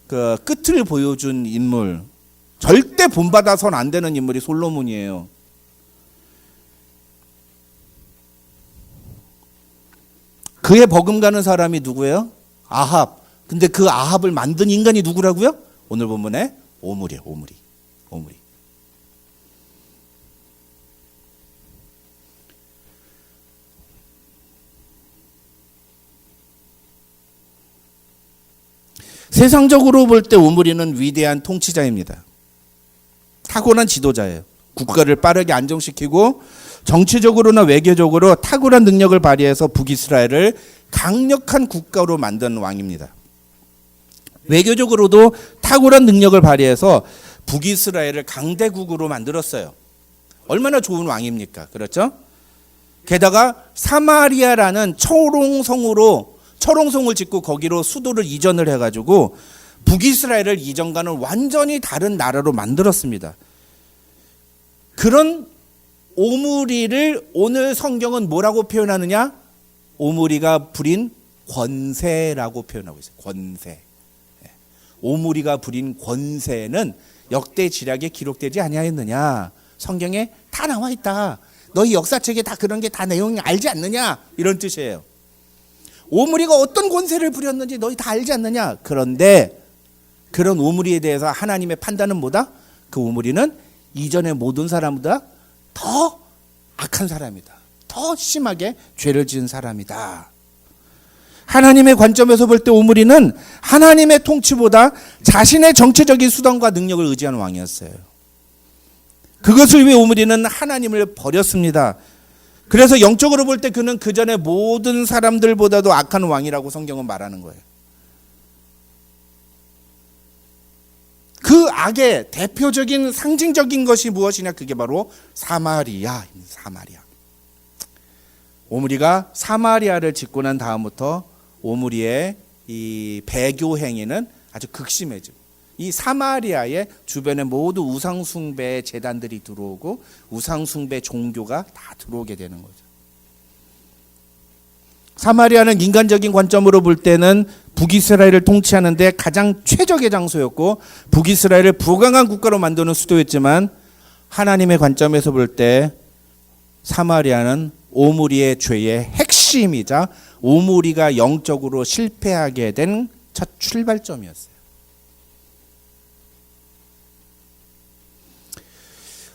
그 끝을 보여준 인물, 절대 본받아서는 안 되는 인물이 솔로몬이에요. 그의 버금가는 사람이 누구예요? 아합. 근데 그 아합을 만든 인간이 누구라고요? 오늘 본문에 오므리예요. 오므리. 세상적으로 볼 때 오므리는 위대한 통치자입니다. 탁월한 지도자예요. 국가를 빠르게 안정시키고 정치적으로나 외교적으로 탁월한 능력을 발휘해서 북이스라엘을 강력한 국가로 만든 왕입니다. 외교적으로도 탁월한 능력을 발휘해서 북이스라엘을 강대국으로 만들었어요. 얼마나 좋은 왕입니까? 그렇죠? 게다가 사마리아라는 철옹성을 짓고 거기로 수도를 이전을 해가지고 북이스라엘을 이전과는 완전히 다른 나라로 만들었습니다. 그런 오므리를 오늘 성경은 뭐라고 표현하느냐? 오므리가 부린 권세라고 표현하고 있어요. 권세. 오므리가 부린 권세는 역대 지략에 기록되지 아니하였느냐? 성경에 다 나와 있다. 너희 역사책에 다 그런 게 다 내용이 알지 않느냐? 이런 뜻이에요. 오므리가 어떤 권세를 부렸는지 너희 다 알지 않느냐? 그런데 그런 오므리에 대해서 하나님의 판단은 뭐다? 그 오므리는 이전의 모든 사람보다 더 악한 사람이다. 더 심하게 죄를 지은 사람이다. 하나님의 관점에서 볼 때 오므리는 하나님의 통치보다 자신의 정치적인 수단과 능력을 의지하는 왕이었어요. 그것을 위해 오므리는 하나님을 버렸습니다. 그래서 영적으로 볼 때 그는 그 전에 모든 사람들보다도 악한 왕이라고 성경은 말하는 거예요. 그 악의 대표적인 상징적인 것이 무엇이냐? 그게 바로 사마리아. 오므리가 사마리아를 짓고 난 다음부터 오므리의 이 배교 행위는 아주 극심해지고 이 사마리아의 주변에 모두 우상숭배의 제단들이 들어오고 우상숭배 종교가 다 들어오게 되는 거죠. 사마리아는 인간적인 관점으로 볼 때는 북이스라엘을 통치하는 데 가장 최적의 장소였고 북이스라엘을 부강한 국가로 만드는 수도였지만 하나님의 관점에서 볼 때 사마리아는 오므리의 죄의 핵심이자 오므리가 영적으로 실패하게 된 첫 출발점이었어요.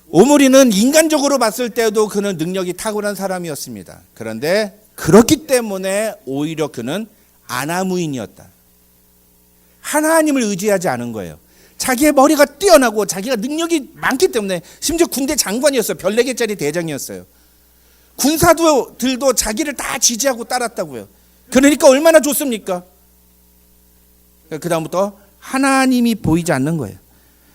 오므리는 인간적으로 봤을 때도 그는 능력이 탁월한 사람이었습니다. 그런데 그렇기 때문에 오히려 그는 아나무인이었다. 하나님을 의지하지 않은 거예요. 자기의 머리가 뛰어나고 자기가 능력이 많기 때문에 심지어 군대 장관이었어요. 별 4개짜리 대장이었어요. 군사들도 자기를 다 지지하고 따랐다고요. 그러니까 얼마나 좋습니까? 그 다음부터 하나님이 보이지 않는 거예요.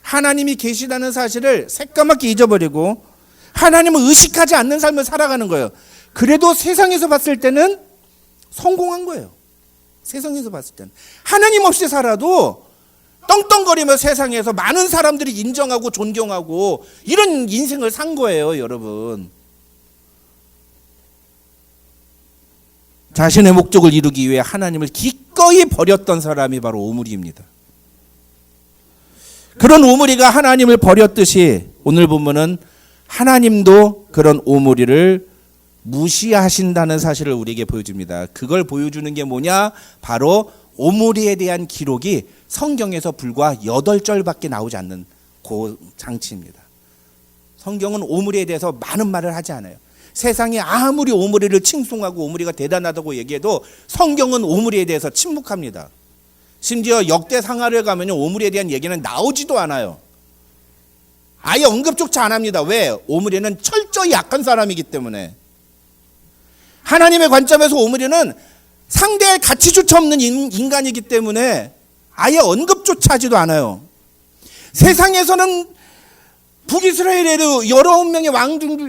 하나님이 계시다는 사실을 새까맣게 잊어버리고 하나님을 의식하지 않는 삶을 살아가는 거예요. 그래도 세상에서 봤을 때는 성공한 거예요. 세상에서 봤을 때는 하나님 없이 살아도 떵떵거리며 세상에서 많은 사람들이 인정하고 존경하고 이런 인생을 산 거예요, 여러분. 자신의 목적을 이루기 위해 하나님을 기꺼이 버렸던 사람이 바로 오므리입니다. 그런 오므리가 하나님을 버렸듯이 오늘 본문은 하나님도 그런 오므리를 무시하신다는 사실을 우리에게 보여줍니다. 그걸 보여주는 게 뭐냐? 바로 오므리에 대한 기록이 성경에서 불과 8절밖에 나오지 않는 그 장치입니다. 성경은 오므리에 대해서 많은 말을 하지 않아요. 세상에 아무리 오므리를 칭송하고 오므리가 대단하다고 얘기해도 성경은 오므리에 대해서 침묵합니다. 심지어 역대상하를 가면 오므리에 대한 얘기는 나오지도 않아요. 아예 언급조차 안 합니다. 왜? 오므리는 철저히 약한 사람이기 때문에. 하나님의 관점에서 오므리는 상대할 가치조차 없는 인간이기 때문에 아예 언급조차 하지도 않아요. 세상에서는 북이스라엘의 19명의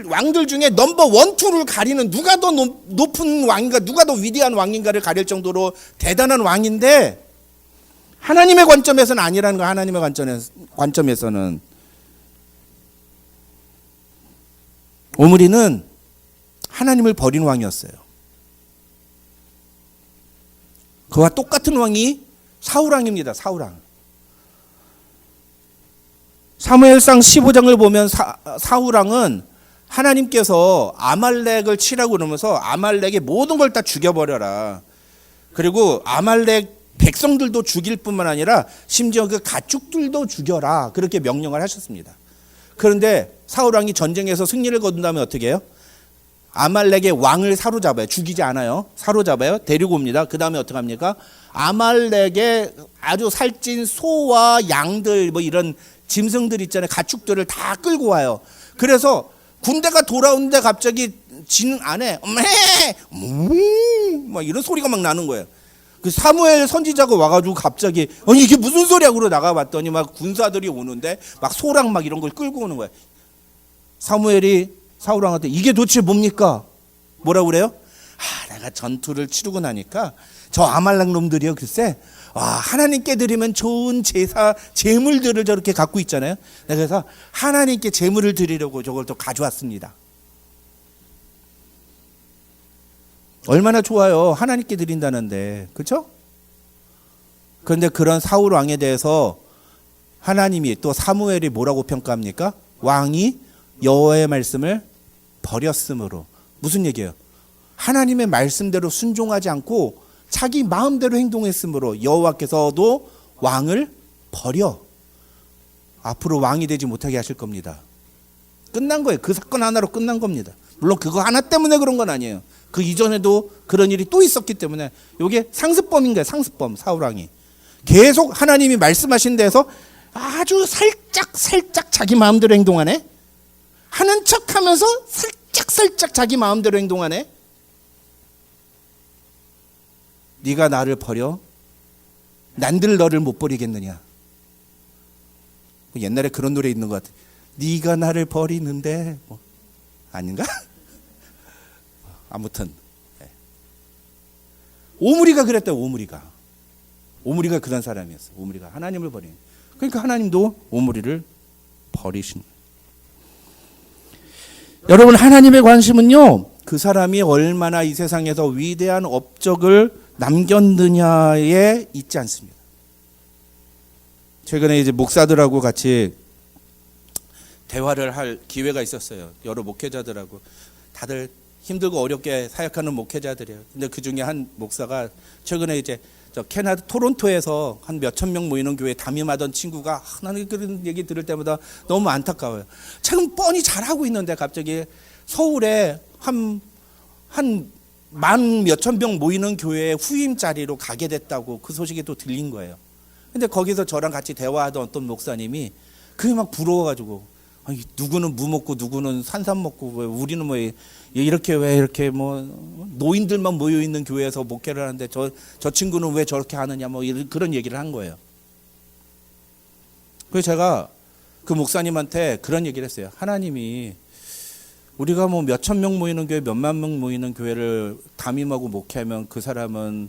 왕들 중에 넘버 1, 2를 가리는 누가 더 높은 왕인가, 누가 더 위대한 왕인가를 가릴 정도로 대단한 왕인데 하나님의 관점에서는 아니라는 거예요. 하나님의 관점에서는. 오므리는 하나님을 버린 왕이었어요. 그와 똑같은 왕이 사울왕입니다. 사울왕. 사무엘상 15장을 보면 사울왕은 하나님께서 아말렉을 치라고 그러면서 아말렉의 모든 걸 다 죽여버려라. 그리고 아말렉 백성들도 죽일 뿐만 아니라 심지어 그 가축들도 죽여라. 그렇게 명령을 하셨습니다. 그런데 사울왕이 전쟁에서 승리를 거둔 다음에 어떻게 해요? 아말렉의 왕을 사로잡아요. 죽이지 않아요. 사로잡아요. 데리고 옵니다. 그 다음에 어떻게 합니까? 아말렉의 아주 살찐 소와 양들 뭐 이런 짐승들 있잖아요. 가축들을 다 끌고 와요. 그래서 군대가 돌아오는데 갑자기 진 안에 막 이런 소리가 막 나는 거예요. 그 사무엘 선지자가 와가지고 갑자기 아니 이게 무슨 소리야? 그러고 나가봤더니 막 군사들이 오는데 막 소랑 막 이런 걸 끌고 오는 거예요. 사무엘이 사울왕한테 이게 도대체 뭡니까? 뭐라고 그래요? 내가 전투를 치르고 나니까 저 아말렉 놈들이요 글쎄 하나님께 드리면 좋은 제물들을 저렇게 갖고 있잖아요. 그래서 하나님께 제물을 드리려고 저걸 또 가져왔습니다. 얼마나 좋아요. 하나님께 드린다는데. 그렇죠? 그런데 그런 사울 왕에 대해서 하나님이 또 사무엘이 뭐라고 평가합니까? 왕이 여호와의 말씀을 버렸으므로. 무슨 얘기예요? 하나님의 말씀대로 순종하지 않고 자기 마음대로 행동했으므로 여호와께서도 왕을 버려 앞으로 왕이 되지 못하게 하실 겁니다. 끝난 거예요. 그 사건 하나로 끝난 겁니다. 물론 그거 하나 때문에 그런 건 아니에요. 그 이전에도 그런 일이 또 있었기 때문에 이게 상습범인 거예요. 상습범. 사울왕이 계속 하나님이 말씀하신 데에서 아주 살짝 자기 마음대로 행동하네. 하는 척하면서 살짝 자기 마음대로 행동하네. 네가 나를 버려? 난들 너를 못 버리겠느냐? 옛날에 그런 노래 있는 것 같아. 네가 나를 버리는데 아닌가? 아무튼 오므리가 그랬다. 오므리가 그런 사람이었어. 오므리가 하나님을 버리는. 그러니까 하나님도 오므리를 버리신. 여러분 하나님의 관심은요 그 사람이 얼마나 이 세상에서 위대한 업적을 남겼느냐에 있지 않습니다. 최근에 이제 목사들하고 같이 대화를 할 기회가 있었어요. 여러 목회자들하고 다들 힘들고 어렵게 사역하는 목회자들이에요. 근데 그 중에 한 목사가 최근에 이제 저 캐나다 토론토에서 한 몇천 명 모이는 교회에 담임하던 친구가 나는 그런 얘기 들을 때마다 너무 안타까워요. 참 뻔히 잘하고 있는데 갑자기 서울에 한 만 몇천 명 모이는 교회에 후임 자리로 가게 됐다고 그 소식이 또 들린 거예요. 근데 거기서 저랑 같이 대화하던 어떤 목사님이 그게 막 부러워가지고 아니, 누구는 무 먹고 누구는 산삼 먹고 왜 우리는 뭐 이렇게 왜 이렇게 뭐 노인들만 모여 있는 교회에서 목회를 하는데 저 친구는 왜 저렇게 하느냐 뭐 그런 얘기를 한 거예요. 그래서 제가 그 목사님한테 그런 얘기를 했어요. 하나님이 우리가 뭐 몇천 명 모이는 교회, 몇만 명 모이는 교회를 담임하고 목회하면 그 사람은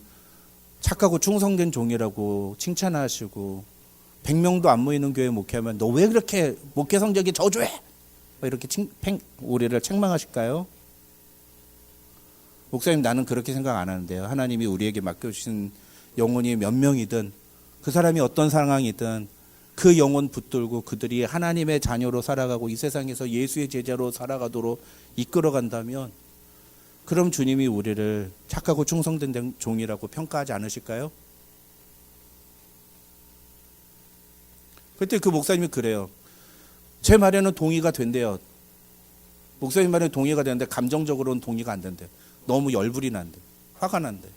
착하고 충성된 종이라고 칭찬하시고 100명도 안 모이는 교회 목회하면 너 왜 그렇게 목회 성적이 저조해? 이렇게 우리를 책망하실까요? 목사님 나는 그렇게 생각 안 하는데요. 하나님이 우리에게 맡겨주신 영혼이 몇 명이든 그 사람이 어떤 상황이든 그 영혼 붙들고 그들이 하나님의 자녀로 살아가고 이 세상에서 예수의 제자로 살아가도록 이끌어간다면 그럼 주님이 우리를 착하고 충성된 종이라고 평가하지 않으실까요? 그때 그 목사님이 그래요. 제 말에는 동의가 된대요. 목사님 말에 동의가 되는데 감정적으로는 동의가 안 된대. 너무 열불이 난대. 화가 난대.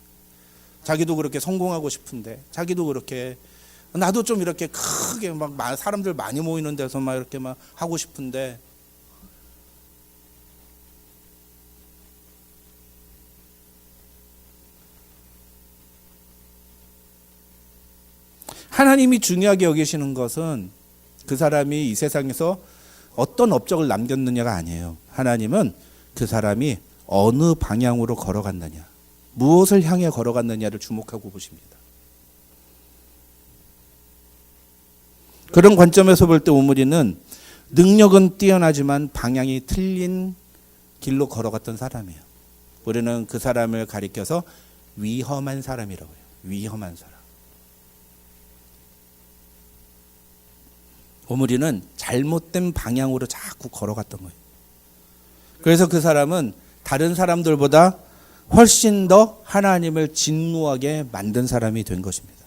자기도 그렇게 성공하고 싶은데, 자기도 그렇게 나도 좀 이렇게 크게 막 사람들 많이 모이는 데서 막 이렇게 막 하고 싶은데, 하나님이 중요하게 여기시는 것은 그 사람이 이 세상에서 어떤 업적을 남겼느냐가 아니에요. 하나님은 그 사람이 어느 방향으로 걸어갔느냐, 무엇을 향해 걸어갔느냐를 주목하고 보십니다. 그런 관점에서 볼 때 오므리는 능력은 뛰어나지만 방향이 틀린 길로 걸어갔던 사람이에요. 우리는 그 사람을 가리켜서 위험한 사람이라고 해요. 위험한 사람. 오므리는 잘못된 방향으로 자꾸 걸어갔던 거예요. 그래서 그 사람은 다른 사람들보다 훨씬 더 하나님을 진노하게 만든 사람이 된 것입니다.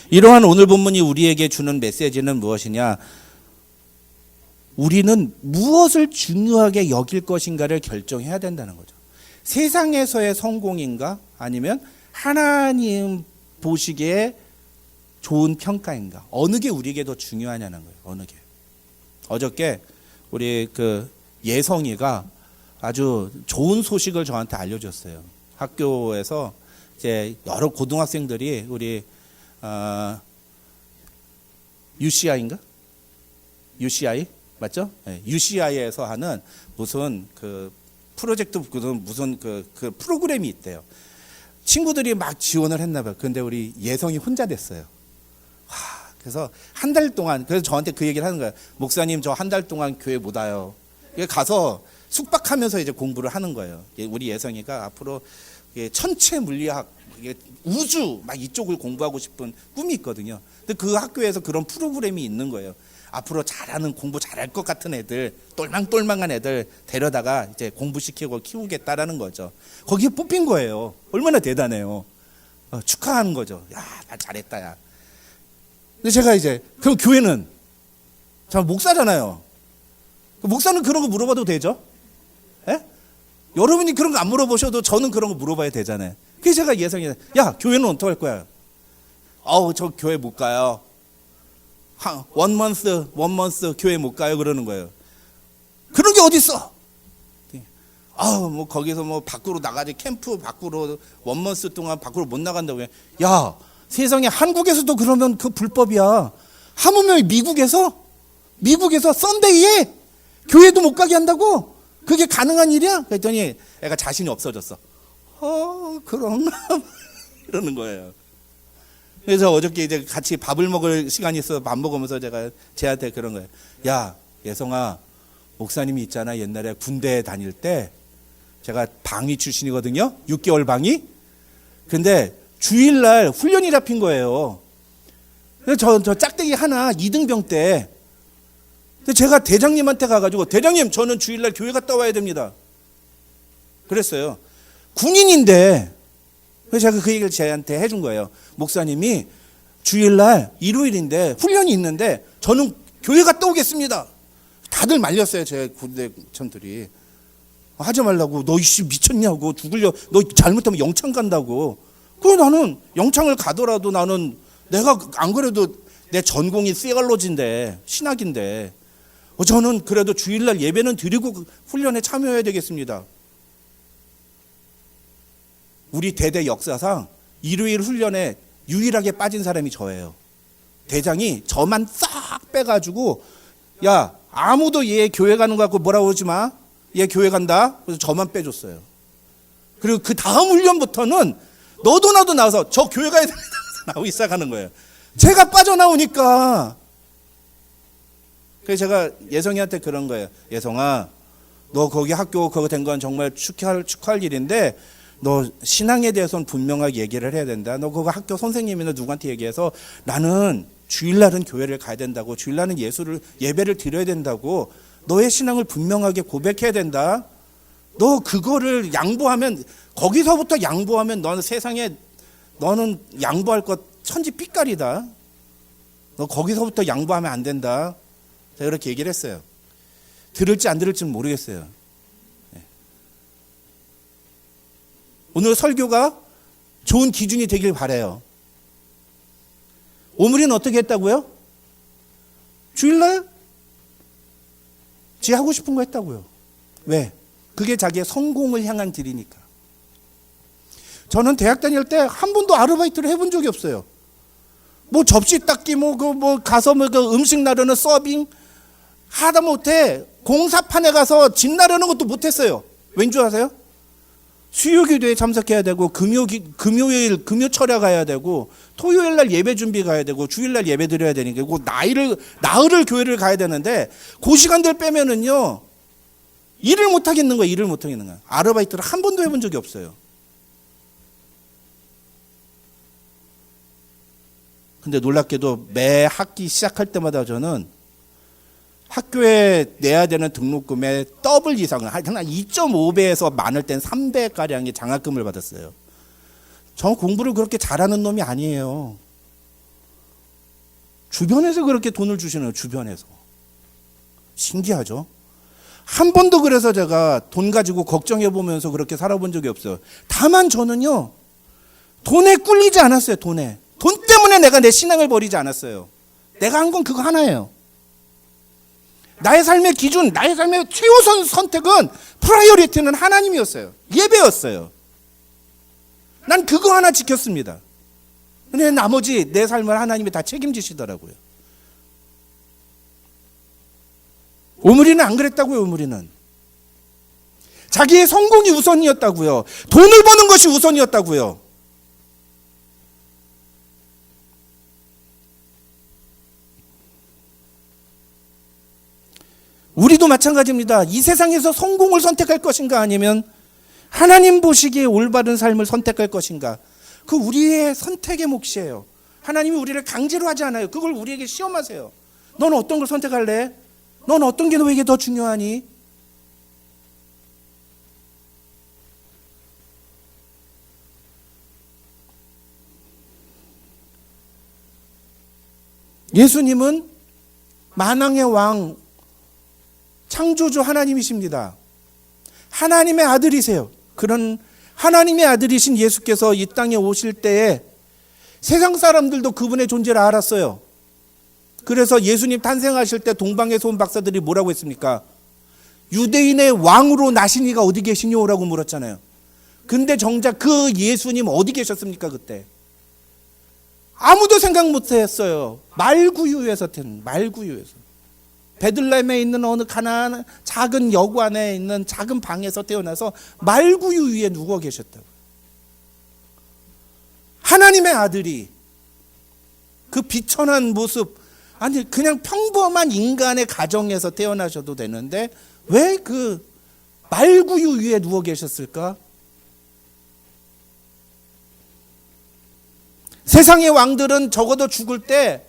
이러한 오늘 본문이 우리에게 주는 메시지는 무엇이냐? 우리는 무엇을 중요하게 여길 것인가를 결정해야 된다는 거죠. 세상에서의 성공인가? 아니면 하나님 보시기에 좋은 평가인가? 어느 게 우리에게 더 중요하냐는 거예요. 어느 게. 어저께 우리 그 예성이가 아주 좋은 소식을 저한테 알려줬어요. 학교에서 이제 여러 고등학생들이 우리 UCI인가? UCI 맞죠? 네, UCI에서 하는 무슨 그 프로젝트 무슨 그 프로그램이 있대요. 친구들이 막 지원을 했나 봐요. 근데 우리 예성이 혼자 됐어요. 그래서 한 달 동안, 그래서 저한테 그 얘기를 하는 거예요. 목사님, 저 한 달 동안 교회 못 와요. 가서 숙박하면서 이제 공부를 하는 거예요. 우리 예성이가 앞으로 천체 물리학, 우주 막 이쪽을 공부하고 싶은 꿈이 있거든요. 근데 그 학교에서 그런 프로그램이 있는 거예요. 앞으로 잘하는, 공부 잘할 것 같은 애들, 똘망똘망한 애들 데려다가 이제 공부시키고 키우겠다라는 거죠. 거기에 뽑힌 거예요. 얼마나 대단해요. 축하하는 거죠. 야, 나 잘했다, 야. 근데 제가 이제, 그럼 교회는? 저 목사잖아요. 목사는 그런 거 물어봐도 되죠? 예? 여러분이 그런 거 안 물어보셔도 저는 그런 거 물어봐야 되잖아요. 그래서 제가 예상해, 야, 교회는 어떡할 거야? 저 교회 못 가요. 원먼스 교회 못 가요. 그러는 거예요. 그런 게 어딨어? 뭐 거기서 뭐 밖으로 나가지, 캠프 밖으로 원먼스 동안 밖으로 못 나간다고 해. 야, 세상에 한국에서도 그러면 그 불법이야. 하물며 미국에서 썬데이에 교회도 못 가게 한다고? 그게 가능한 일이야? 그랬더니 애가 자신이 없어졌어. 그럼 이러는 거예요. 그래서 어저께 이제 같이 밥을 먹을 시간이 있어서 밥 먹으면서 제가 쟤한테 그런 거예요. 야, 예성아, 목사님이 있잖아. 옛날에 군대 다닐 때 제가 방위 출신이거든요. 6개월 방위. 근데 주일날 훈련이 잡힌 거예요. 그래서 저 짝대기 하나 2등병 때. 근데 제가 대장님한테 가가지고, 대장님, 저는 주일날 교회 갔다 와야 됩니다. 그랬어요. 군인인데. 그래서 제가 그 얘기를 쟤한테 해준 거예요. 목사님이 주일날 일요일인데 훈련이 있는데 저는 교회 갔다 오겠습니다. 다들 말렸어요. 제 군대 전들이. 하지 말라고. 너 이씨 미쳤냐고. 죽을려. 너 잘못하면 영창 간다고. 그래, 나는 영창을 가더라도 나는 내가 안 그래도 내 전공이 시얼로지인데, 신학인데, 저는 그래도 주일날 예배는 드리고 훈련에 참여해야 되겠습니다. 우리 대대 역사상 일요일 훈련에 유일하게 빠진 사람이 저예요. 대장이 저만 싹 빼가지고, 야, 아무도 얘 교회 가는 거 갖고 뭐라고 그러지 마. 얘 교회 간다. 그래서 저만 빼줬어요. 그리고 그 다음 훈련부터는 너도 나도 나와서 저 교회 가야 됩니다. 나오기 시작하는 거예요. 제가 빠져나오니까. 그래서 제가 예성이한테 그런 거예요. 예성아, 너 거기 학교 그거 된 건 정말 축하할 일인데 너 신앙에 대해서는 분명하게 얘기를 해야 된다. 너 그거 학교 선생님이나 누구한테 얘기해서 나는 주일날은 교회를 가야 된다고, 주일날은 예배를 드려야 된다고 너의 신앙을 분명하게 고백해야 된다. 너 그거를 양보하면, 거기서부터 양보하면 너는 세상에 너는 양보할 것 천지 삐까리다. 너 거기서부터 양보하면 안 된다. 제가 그렇게 얘기를 했어요. 들을지 안 들을지는 모르겠어요. 오늘 설교가 좋은 기준이 되길 바라요. 오므리는 어떻게 했다고요? 주일날 지 하고 싶은 거 했다고요. 왜? 그게 자기의 성공을 향한 길이니까. 저는 대학 다닐 때 한 번도 아르바이트를 해본 적이 없어요. 뭐 접시 닦기, 가서 그 음식 나르는 서빙 하다 못해 공사판에 가서 집 나르는 것도 못했어요. 왠 줄 아세요? 수요기도에 참석해야 되고 금요일 금요철야 가야 되고 토요일 날 예배 준비 가야 되고 주일 날 예배 드려야 되니까 그 나흘을 교회를 가야 되는데 그 시간들 빼면은요 일을 못 하겠는 거야. 일을 못 하겠는 거야. 아르바이트를 한 번도 해본 적이 없어요. 근데 놀랍게도 매 학기 시작할 때마다 저는 학교에 내야 되는 등록금의 더블 이상을 한 2.5배에서 많을 땐 3배가량의 장학금을 받았어요. 저 공부를 그렇게 잘하는 놈이 아니에요. 주변에서 그렇게 돈을 주시는, 주변에서. 신기하죠? 한 번도 그래서 제가 돈 가지고 걱정해 보면서 그렇게 살아본 적이 없어요. 다만 저는요, 돈에 꿀리지 않았어요. 돈 때문에 내가 내 신앙을 버리지 않았어요. 내가 한 건 그거 하나예요. 나의 삶의 기준, 나의 삶의 최우선 선택은 프라이어리티는 하나님이었어요. 예배였어요. 난 그거 하나 지켰습니다. 근데 나머지 내 삶을 하나님이 다 책임지시더라고요. 오므리는 안 그랬다고요. 오므리는 자기의 성공이 우선이었다고요. 돈을 버는 것이 우선이었다고요. 우리도 마찬가지입니다. 이 세상에서 성공을 선택할 것인가 아니면 하나님 보시기에 올바른 삶을 선택할 것인가. 그 우리의 선택의 몫이에요. 하나님이 우리를 강제로 하지 않아요. 그걸 우리에게 시험하세요. 너는 어떤 걸 선택할래? 넌 어떤 게 너에게 더 중요하니? 예수님은 만왕의 왕, 창조주 하나님이십니다. 하나님의 아들이세요. 그런 하나님의 아들이신 예수께서 이 땅에 오실 때에 세상 사람들도 그분의 존재를 알았어요. 그래서 예수님 탄생하실 때 동방에서 온 박사들이 뭐라고 했습니까? 유대인의 왕으로 나신 이가 어디 계시뇨라고 물었잖아요. 근데 정작 그 예수님 어디 계셨습니까 그때? 아무도 생각 못했어요. 말구유에서. 베들레헴에 있는 어느 가나안 작은 여구 안에 있는 작은 방에서 태어나서 말구유 위에 누워 계셨다고. 하나님의 아들이 그 비천한 모습, 아니 그냥 평범한 인간의 가정에서 태어나셔도 되는데 왜 그 말구유 위에 누워 계셨을까? 세상의 왕들은 적어도 죽을 때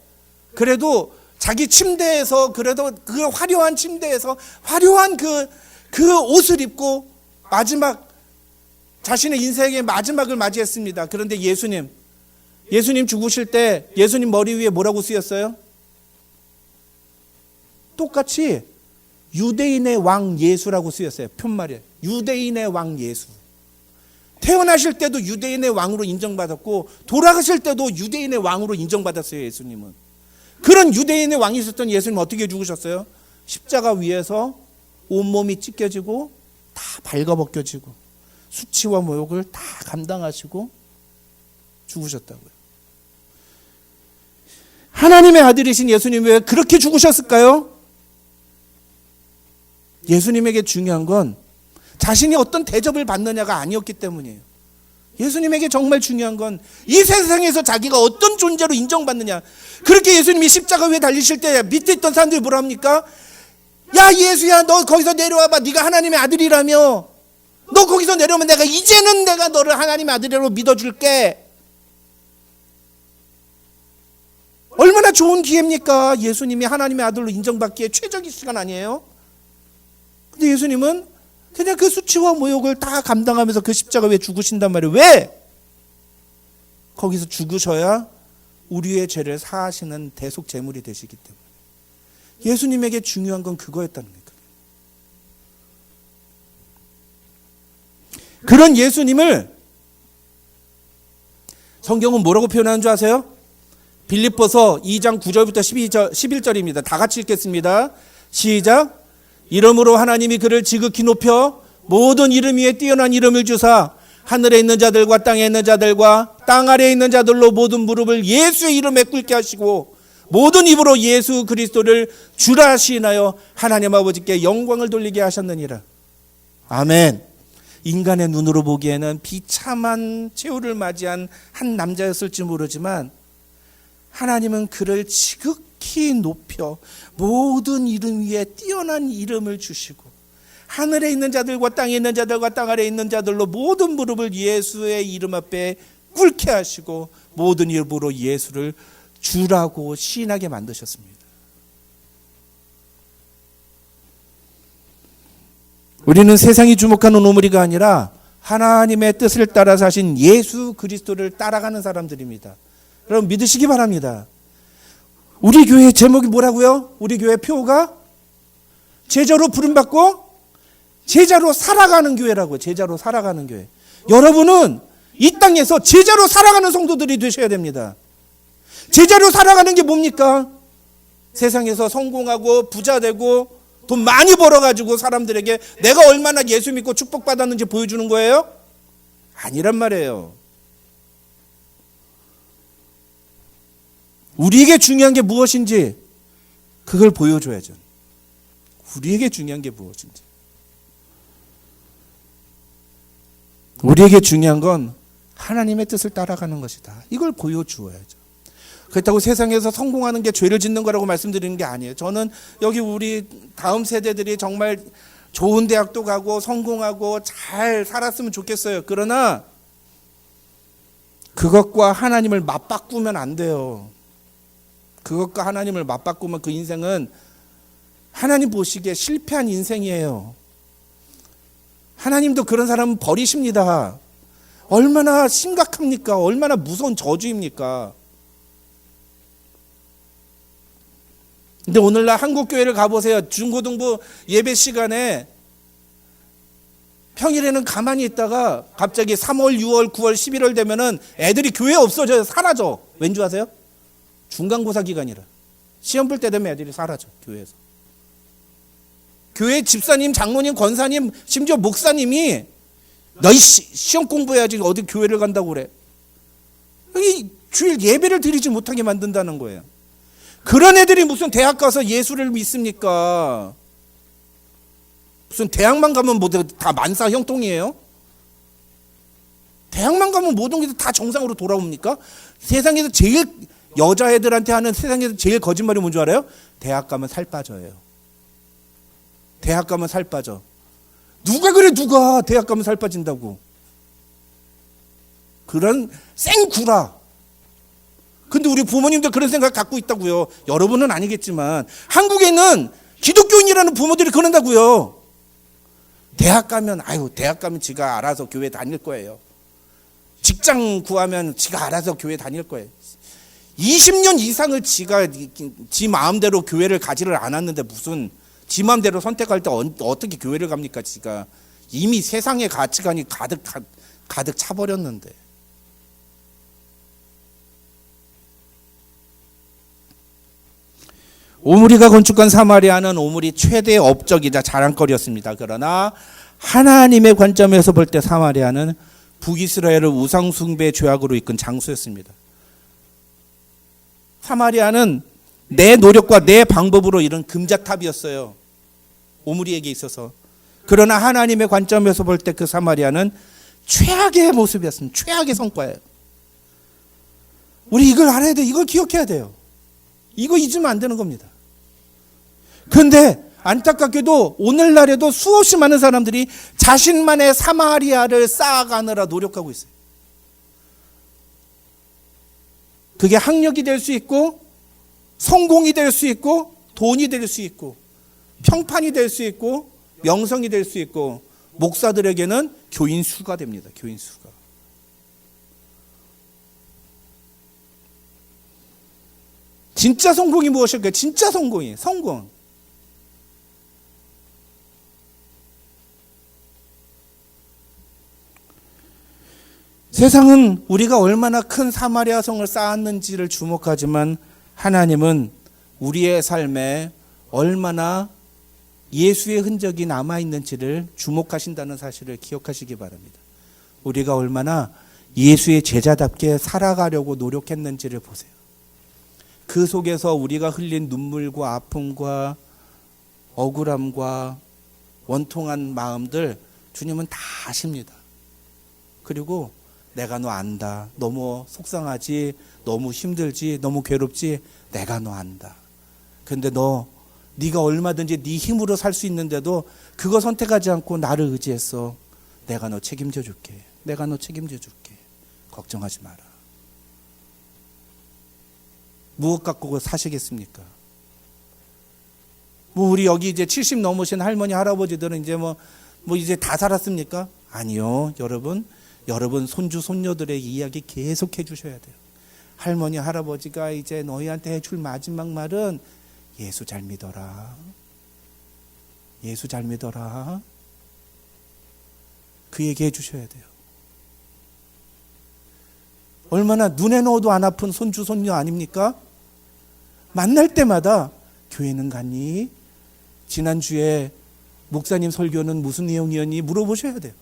그래도 자기 침대에서, 그래도 그 화려한 침대에서 화려한 그 옷을 입고 자신의 인생의 마지막을 맞이했습니다. 그런데 예수님 죽으실 때 예수님 머리 위에 뭐라고 쓰였어요? 똑같이 유대인의 왕 예수라고 쓰였어요. 편말이에요. 유대인의 왕 예수. 태어나실 때도 유대인의 왕으로 인정받았고 돌아가실 때도 유대인의 왕으로 인정받았어요. 예수님은. 그런 유대인의 왕이셨던 예수님 어떻게 죽으셨어요? 십자가 위에서 온몸이 찢겨지고 다 발가벗겨지고 수치와 모욕을 다 감당하시고 죽으셨다고요. 하나님의 아들이신 예수님이 왜 그렇게 죽으셨을까요? 예수님에게 중요한 건 자신이 어떤 대접을 받느냐가 아니었기 때문이에요. 예수님에게 정말 중요한 건 이 세상에서 자기가 어떤 존재로 인정받느냐. 그렇게 예수님이 십자가 위에 달리실 때 밑에 있던 사람들이 뭐라 합니까? 야 예수야, 너 거기서 내려와봐. 네가 하나님의 아들이라며. 너 거기서 내려오면 내가 이제는 내가 너를 하나님의 아들이라고 믿어줄게. 얼마나 좋은 기회입니까? 예수님이 하나님의 아들로 인정받기에 최적의 시간 아니에요? 근데 예수님은 그냥 그 수치와 모욕을 다 감당하면서 그 십자가 왜 죽으신단 말이에요? 왜? 거기서 죽으셔야 우리의 죄를 사하시는 대속 제물이 되시기 때문에. 예수님에게 중요한 건 그거였다는 거예요. 그런 예수님을 성경은 뭐라고 표현하는 줄 아세요? 빌립보서 2장 9절부터 11절입니다. 다 같이 읽겠습니다. 시작. 이름으로 하나님이 그를 지극히 높여 모든 이름 위에 뛰어난 이름을 주사 하늘에 있는 자들과 땅에 있는 자들과 땅 아래에 있는 자들로 모든 무릎을 예수의 이름에 꿇게 하시고 모든 입으로 예수 그리스도를 주라 시인하여 하나님 아버지께 영광을 돌리게 하셨느니라. 아멘. 인간의 눈으로 보기에는 비참한 최후를 맞이한 한 남자였을지 모르지만 하나님은 그를 지극히 높여 모든 이름 위에 뛰어난 이름을 주시고 하늘에 있는 자들과 땅에 있는 자들과 땅 아래에 있는 자들로 모든 무릎을 예수의 이름 앞에 꿇게 하시고 모든 입으로 예수를 주라고 시인하게 만드셨습니다. 우리는 세상이 주목하는 오므리가 아니라 하나님의 뜻을 따라 사신 예수 그리스도를 따라가는 사람들입니다. 여러분 믿으시기 바랍니다. 우리 교회 제목이 뭐라고요? 우리 교회 표가 제자로 부름받고 제자로 살아가는 교회라고요. 제자로 살아가는 교회. 여러분은 이 땅에서 제자로 살아가는 성도들이 되셔야 됩니다. 제자로 살아가는 게 뭡니까? 세상에서 성공하고 부자 되고 돈 많이 벌어가지고 사람들에게 내가 얼마나 예수 믿고 축복받았는지 보여주는 거예요? 아니란 말이에요. 우리에게 중요한 게 무엇인지 그걸 보여줘야죠. 우리에게 중요한 게 무엇인지. 우리에게 중요한 건 하나님의 뜻을 따라가는 것이다. 이걸 보여주어야죠. 그렇다고 세상에서 성공하는 게 죄를 짓는 거라고 말씀드리는 게 아니에요. 저는 여기 우리 다음 세대들이 정말 좋은 대학도 가고 성공하고 잘 살았으면 좋겠어요. 그러나 그것과 하나님을 맞바꾸면 안 돼요. 그것과 하나님을 맞바꾸면 그 인생은 하나님 보시기에 실패한 인생이에요. 하나님도 그런 사람은 버리십니다. 얼마나 심각합니까? 얼마나 무서운 저주입니까? 근데 오늘날 한국교회를 가보세요. 중고등부 예배 시간에 평일에는 가만히 있다가 갑자기 3월, 6월, 9월, 11월 되면은 애들이 교회에 없어져요. 사라져. 왠지 아세요? 중간고사 기간이라. 시험 볼 때 되면 애들이 사라져. 교회에서. 교회 집사님, 장로님, 권사님, 심지어 목사님이 너희 시험 공부해야지 어디 교회를 간다고 그래. 여기 주일 예배를 드리지 못하게 만든다는 거예요. 그런 애들이 무슨 대학 가서 예수를 믿습니까? 무슨 대학만 가면 뭐 다 만사 형통이에요? 대학만 가면 모든 게 다 정상으로 돌아옵니까? 세상에서 제일 여자애들한테 하는 세상에서 제일 거짓말이 뭔 줄 알아요? 대학 가면 살 빠져요. 대학 가면 살 빠져. 누가 그래 누가 대학 가면 살 빠진다고. 그런 생구라. 근데 우리 부모님도 그런 생각 갖고 있다고요. 여러분은 아니겠지만 한국에는 기독교인이라는 부모들이 그런다고요. 대학 가면 대학 가면 지가 알아서 교회 다닐 거예요. 직장 구하면 지가 알아서 교회 다닐 거예요. 20년 이상을 지가 지 마음대로 교회를 가지를 않았는데 무슨 지 마음대로 선택할 때 어떻게 교회를 갑니까? 지가 이미 세상의 가치관이 가득 차버렸는데. 오므리가 건축한 사마리아는 오므리 최대의 업적이자 자랑거리였습니다. 그러나 하나님의 관점에서 볼 때 사마리아는 북이스라엘을 우상숭배 죄악으로 이끈 장소였습니다. 사마리아는 내 노력과 내 방법으로 이룬 금자탑이었어요. 오므리에게 있어서. 그러나 하나님의 관점에서 볼 때 그 사마리아는 최악의 모습이었습니다. 최악의 성과예요. 우리 이걸 알아야 돼요. 이걸 기억해야 돼요. 이거 잊으면 안 되는 겁니다. 그런데 안타깝게도 오늘날에도 수없이 많은 사람들이 자신만의 사마리아를 쌓아가느라 노력하고 있어요. 그게 학력이 될 수 있고, 성공이 될 수 있고, 돈이 될 수 있고, 평판이 될 수 있고, 명성이 될 수 있고, 목사들에게는 교인 수가 됩니다. 교인 수가. 진짜 성공이 무엇일까요? 진짜 성공. 세상은 우리가 얼마나 큰 사마리아 성을 쌓았는지를 주목하지만 하나님은 우리의 삶에 얼마나 예수의 흔적이 남아있는지를 주목하신다는 사실을 기억하시기 바랍니다. 우리가 얼마나 예수의 제자답게 살아가려고 노력했는지를 보세요. 그 속에서 우리가 흘린 눈물과 아픔과 억울함과 원통한 마음들 주님은 다 아십니다. 그리고 내가 너 안다. 너무 속상하지, 너무 힘들지, 너무 괴롭지, 내가 너 안다. 근데 네가 얼마든지 네 힘으로 살 수 있는데도 그거 선택하지 않고 나를 의지했어. 내가 너 책임져 줄게. 내가 너 책임져 줄게. 걱정하지 마라. 무엇 갖고 사시겠습니까? 우리 여기 이제 70 넘으신 할머니 할아버지들은 이제 뭐 이제 다 살았습니까? 아니요. 여러분 손주 손녀들의 이야기 계속 해주셔야 돼요. 할머니 할아버지가 이제 너희한테 해줄 마지막 말은 예수 잘 믿어라. 예수 잘 믿어라. 그 얘기 해주셔야 돼요. 얼마나 눈에 넣어도 안 아픈 손주 손녀 아닙니까? 만날 때마다 교회는 갔니? 지난주에 목사님 설교는 무슨 내용이었니? 물어보셔야 돼요.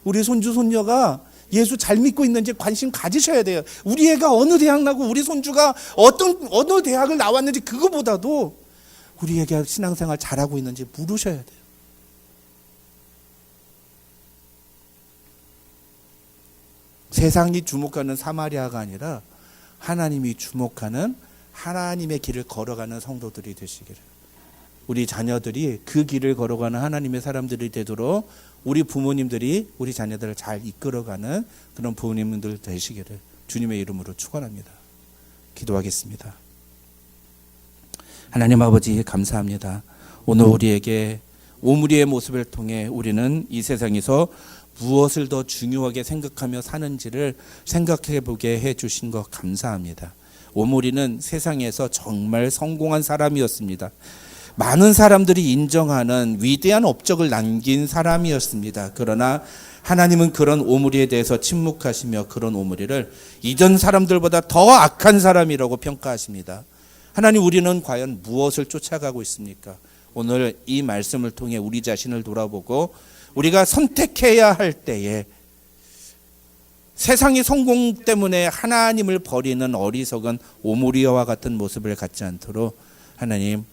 우리 손주 손녀가 예수 잘 믿고 있는지 관심 가지셔야 돼요. 우리 애가 어느 대학 나고 우리 손주가 어느 대학을 나왔는지 그거보다도 우리 애가 신앙생활 잘하고 있는지 물으셔야 돼요. 세상이 주목하는 사마리아가 아니라 하나님이 주목하는 하나님의 길을 걸어가는 성도들이 되시기를, 우리 자녀들이 그 길을 걸어가는 하나님의 사람들이 되도록 우리 부모님들이 우리 자녀들을 잘 이끌어가는 그런 부모님들 되시기를 주님의 이름으로 축원합니다. 기도하겠습니다. 하나님 아버지 감사합니다. 오늘 우리에게 오므리의 모습을 통해 우리는 이 세상에서 무엇을 더 중요하게 생각하며 사는지를 생각해 보게 해주신 것 감사합니다. 오므리는 세상에서 정말 성공한 사람이었습니다. 많은 사람들이 인정하는 위대한 업적을 남긴 사람이었습니다. 그러나 하나님은 그런 오므리에 대해서 침묵하시며 그런 오므리를 이전 사람들보다 더 악한 사람이라고 평가하십니다. 하나님, 우리는 과연 무엇을 쫓아가고 있습니까? 오늘 이 말씀을 통해 우리 자신을 돌아보고 우리가 선택해야 할 때에 세상의 성공 때문에 하나님을 버리는 어리석은 오므리와 같은 모습을 갖지 않도록 하나님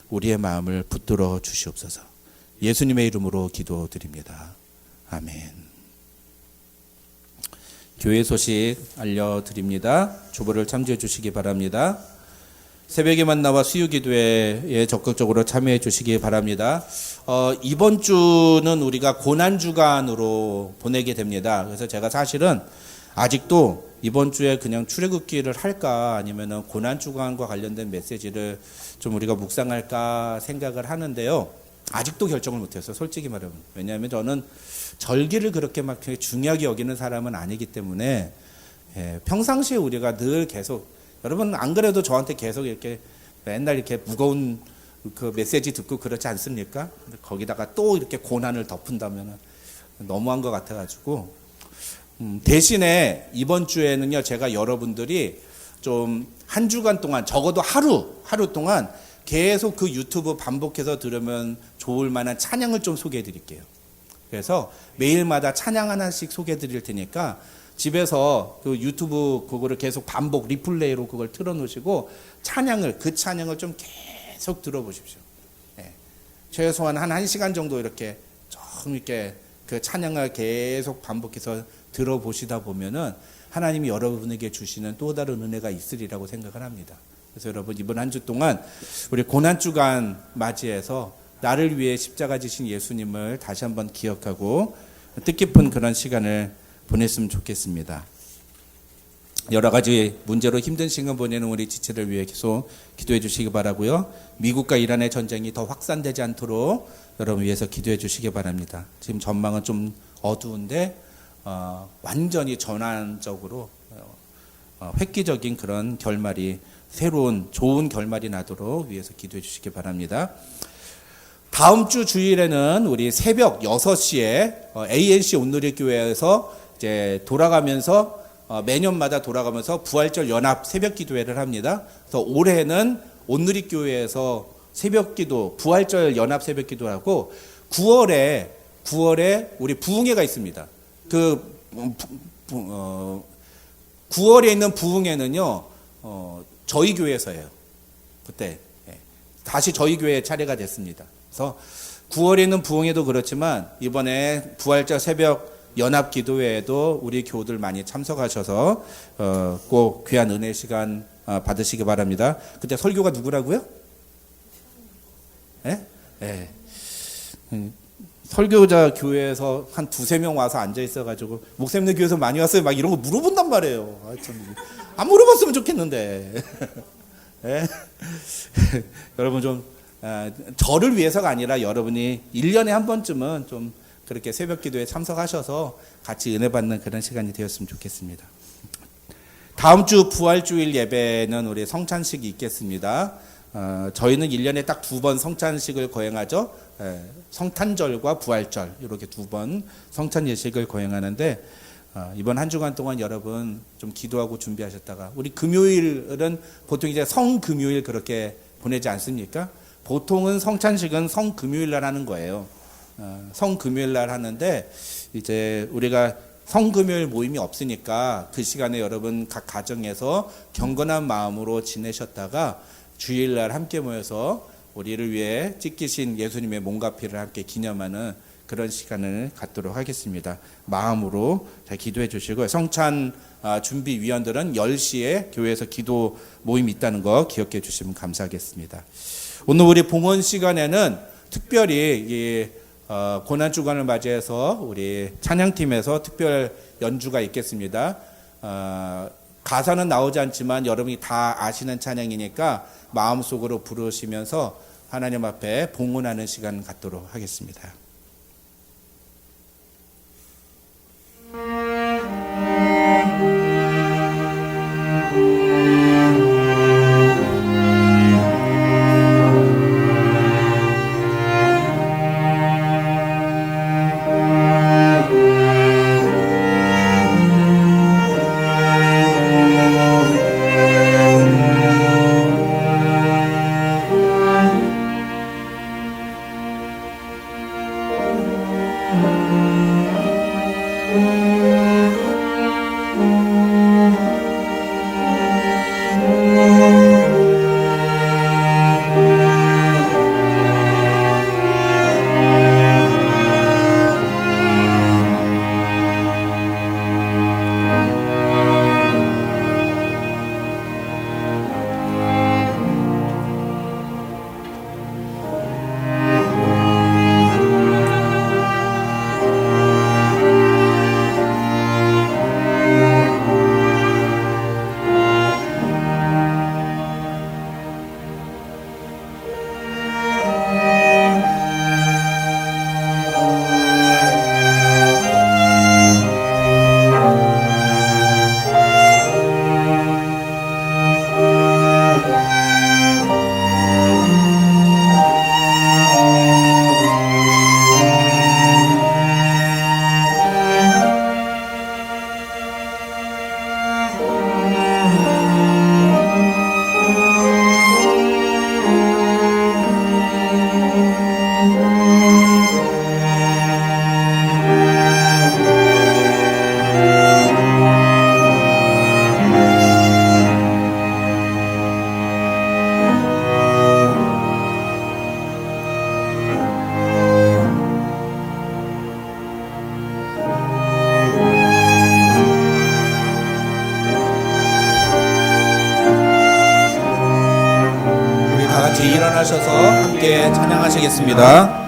우리의 마음을 붙들어 주시옵소서. 예수님의 이름으로 기도드립니다. 아멘. 교회 소식 알려드립니다. 주보를 참조해 주시기 바랍니다. 새벽에만 나와 수요기도회에 적극적으로 참여해 주시기 바랍니다. 이번 주는 우리가 고난주간으로 보내게 됩니다. 그래서 제가 사실은 아직도 이번 주에 그냥 출애굽기를 할까 아니면은 고난주간과 관련된 메시지를 좀 우리가 묵상할까 생각을 하는데요. 아직도 결정을 못했어요. 솔직히 말하면. 왜냐하면 저는 절기를 그렇게 막 중요하게 여기는 사람은 아니기 때문에 평상시에 우리가 늘 계속, 여러분 안 그래도 저한테 계속 이렇게 맨날 이렇게 무거운 그 메시지 듣고 그렇지 않습니까? 거기다가 또 이렇게 고난을 덮은다면 너무한 것 같아가지고 대신에 이번 주에는요, 제가 여러분들이 좀 한 주간 동안 적어도 하루 동안 계속 그 유튜브 반복해서 들으면 좋을 만한 찬양을 좀 소개해 드릴게요. 그래서 매일마다 찬양 하나씩 소개해 드릴 테니까 집에서 그 유튜브 그거를 계속 반복 리플레이로 그걸 틀어 놓으시고 그 찬양을 좀 계속 들어보십시오. 네. 최소한 한 1시간 정도 이렇게 좀 이렇게 그 찬양을 계속 반복해서 들어보시다 보면은 하나님이 여러분에게 주시는 또 다른 은혜가 있으리라고 생각을 합니다. 그래서 여러분 이번 한 주 동안 우리 고난주간 맞이해서 나를 위해 십자가 지신 예수님을 다시 한번 기억하고 뜻깊은 그런 시간을 보냈으면 좋겠습니다. 여러 가지 문제로 힘든 시간 보내는 우리 지체를 위해 계속 기도해 주시기 바라고요. 미국과 이란의 전쟁이 더 확산되지 않도록 여러분 위해서 기도해 주시기 바랍니다. 지금 전망은 좀 어두운데 완전히 전환적으로 획기적인 그런 결말이 새로운 좋은 결말이 나도록 위해서 기도해 주시기 바랍니다. 다음 주 주일에는 우리 새벽 6시에 ANC 온누리교회에서 이제 돌아가면서 매년마다 돌아가면서 부활절 연합 새벽 기도회를 합니다. 그래서 올해는 온누리교회에서 새벽 기도, 부활절 연합 새벽 기도를 하고 9월에 우리 부흥회가 있습니다. 9월에 있는 부흥회는요, 저희 교회에서예요. 그때 다시 저희 교회 차례가 됐습니다. 그래서 9월에 있는 부흥회도 그렇지만 이번에 부활절 새벽 연합 기도회에도 우리 교우들 많이 참석하셔서 꼭 귀한 은혜 시간 받으시기 바랍니다. 그때 설교가 누구라고요? 예? 예. 설교자 교회에서 한 두세 명 와서 앉아 있어가지고 목사님네 교회에서 많이 왔어요? 막 이런 거 물어본단 말이에요. 안 물어봤으면 좋겠는데. 예? 여러분 좀 저를 위해서가 아니라 여러분이 1년에 한 번쯤은 좀 그렇게 새벽 기도에 참석하셔서 같이 은혜 받는 그런 시간이 되었으면 좋겠습니다. 다음 주 부활주일 예배는 우리 성찬식이 있겠습니다. 저희는 1년에 딱 2번 성찬식을 거행하죠. 성탄절과 부활절 이렇게 2번 성찬 예식을 거행하는데 이번 한 주간 동안 여러분 좀 기도하고 준비하셨다가 우리 금요일은 보통 이제 성금요일 그렇게 보내지 않습니까? 보통은 성찬식은 성금요일 날 하는 거예요. 성금요일 날 하는데 이제 우리가 성금요일 모임이 없으니까 그 시간에 여러분 각 가정에서 경건한 마음으로 지내셨다가 주일 날 함께 모여서 우리를 위해 찢기신 예수님의 몸과 피를 함께 기념하는 그런 시간을 갖도록 하겠습니다. 마음으로 잘 기도해 주시고 성찬 준비위원들은 10시에 교회에서 기도 모임이 있다는 거 기억해 주시면 감사하겠습니다. 오늘 우리 봉헌 시간에는 특별히 고난주간을 맞이해서 우리 찬양팀에서 특별 연주가 있겠습니다. 가사는 나오지 않지만 여러분이 다 아시는 찬양이니까 마음속으로 부르시면서 하나님 앞에 봉헌하는 시간 갖도록 하겠습니다. 같이 일어나셔서 함께 찬양하시겠습니다.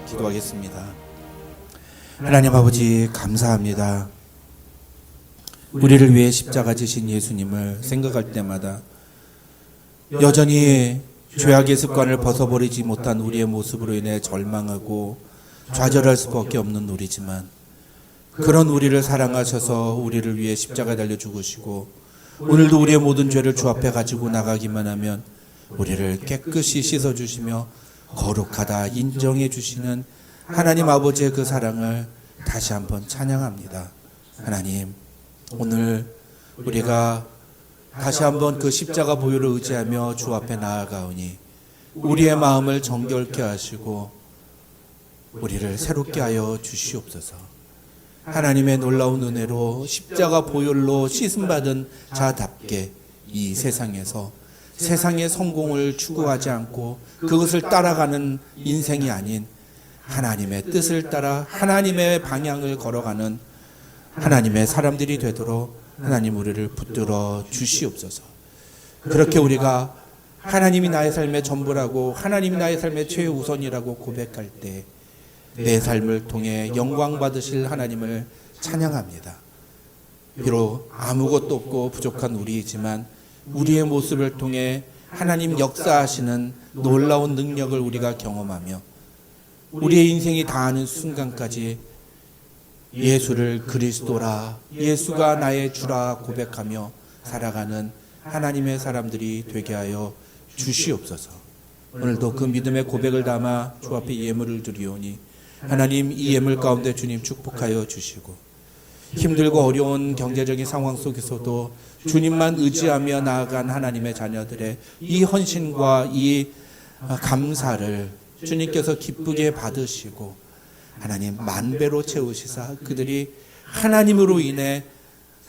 기도하겠습니다. 하나님 아버지 감사합니다. 우리를 위해 십자가 지신 예수님을 생각할 때마다 여전히 죄악의 습관을 벗어버리지 못한 우리의 모습으로 인해 절망하고 좌절할 수밖에 없는 우리지만 그런 우리를 사랑하셔서 우리를 위해 십자가 달려 죽으시고 오늘도 우리의 모든 죄를 주 앞에 가지고 나가기만 하면 우리를 깨끗이 씻어주시며 거룩하다 인정해 주시는 하나님 아버지의 그 사랑을 다시 한번 찬양합니다. 하나님, 오늘 우리가 다시 한번 그 십자가 보혈을 의지하며 주 앞에 나아가오니 우리의 마음을 정결케 하시고 우리를 새롭게 하여 주시옵소서. 하나님의 놀라운 은혜로 십자가 보혈로 씻음받은 자답게 이 세상에서 세상의 성공을 추구하지 않고 그것을 따라가는 인생이 아닌 하나님의 뜻을 따라 하나님의 방향을 걸어가는 하나님의 사람들이 되도록 하나님 우리를 붙들어 주시옵소서. 그렇게 우리가 하나님이 나의 삶의 전부라고 하나님이 나의 삶의 최우선이라고 고백할 때 내 삶을 통해 영광 받으실 하나님을 찬양합니다. 비록 아무것도 없고 부족한 우리이지만 우리의 모습을 통해 하나님 역사하시는 놀라운 능력을 우리가 경험하며 우리의 인생이 다하는 순간까지 예수를 그리스도라, 예수가 나의 주라 고백하며 살아가는 하나님의 사람들이 되게 하여 주시옵소서. 오늘도 그 믿음의 고백을 담아 주 앞에 예물을 드리오니 하나님 이 예물 가운데 주님 축복하여 주시고 힘들고 어려운 경제적인 상황 속에서도 주님만 의지하며 나아간 하나님의 자녀들의 이 헌신과 이 감사를 주님께서 기쁘게 받으시고 하나님 만배로 채우시사 그들이 하나님으로 인해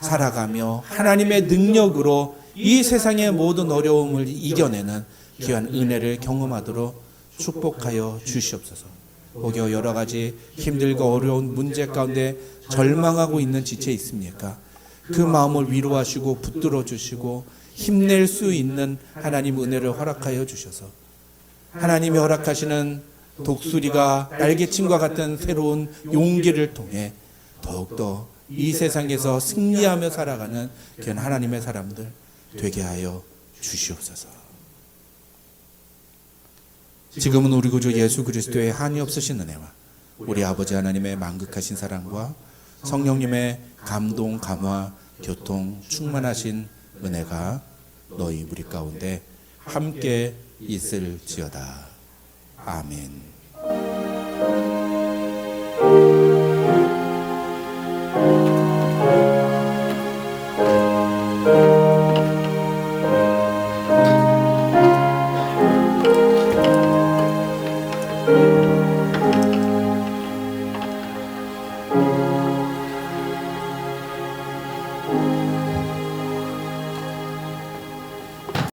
살아가며 하나님의 능력으로 이 세상의 모든 어려움을 이겨내는 귀한 은혜를 경험하도록 축복하여 주시옵소서. 혹여 여러 가지 힘들고 어려운 문제 가운데 절망하고 있는 지체 있습니까? 그 마음을 위로하시고 붙들어 주시고 힘낼 수 있는 하나님 은혜를 허락하여 주셔서 하나님이 허락하시는 독수리가 날개침과 같은 새로운 용기를 통해 더욱더 이 세상에서 승리하며 살아가는 그런 하나님의 사람들 되게 하여 주시옵소서. 지금은 우리 구주 예수 그리스도의 한이 없으신 은혜와 우리 아버지 하나님의 만극하신 사랑과 성령님의 감동, 감화, 교통, 충만하신 은혜가 너희 우리 가운데 함께 있을지어다. 아멘.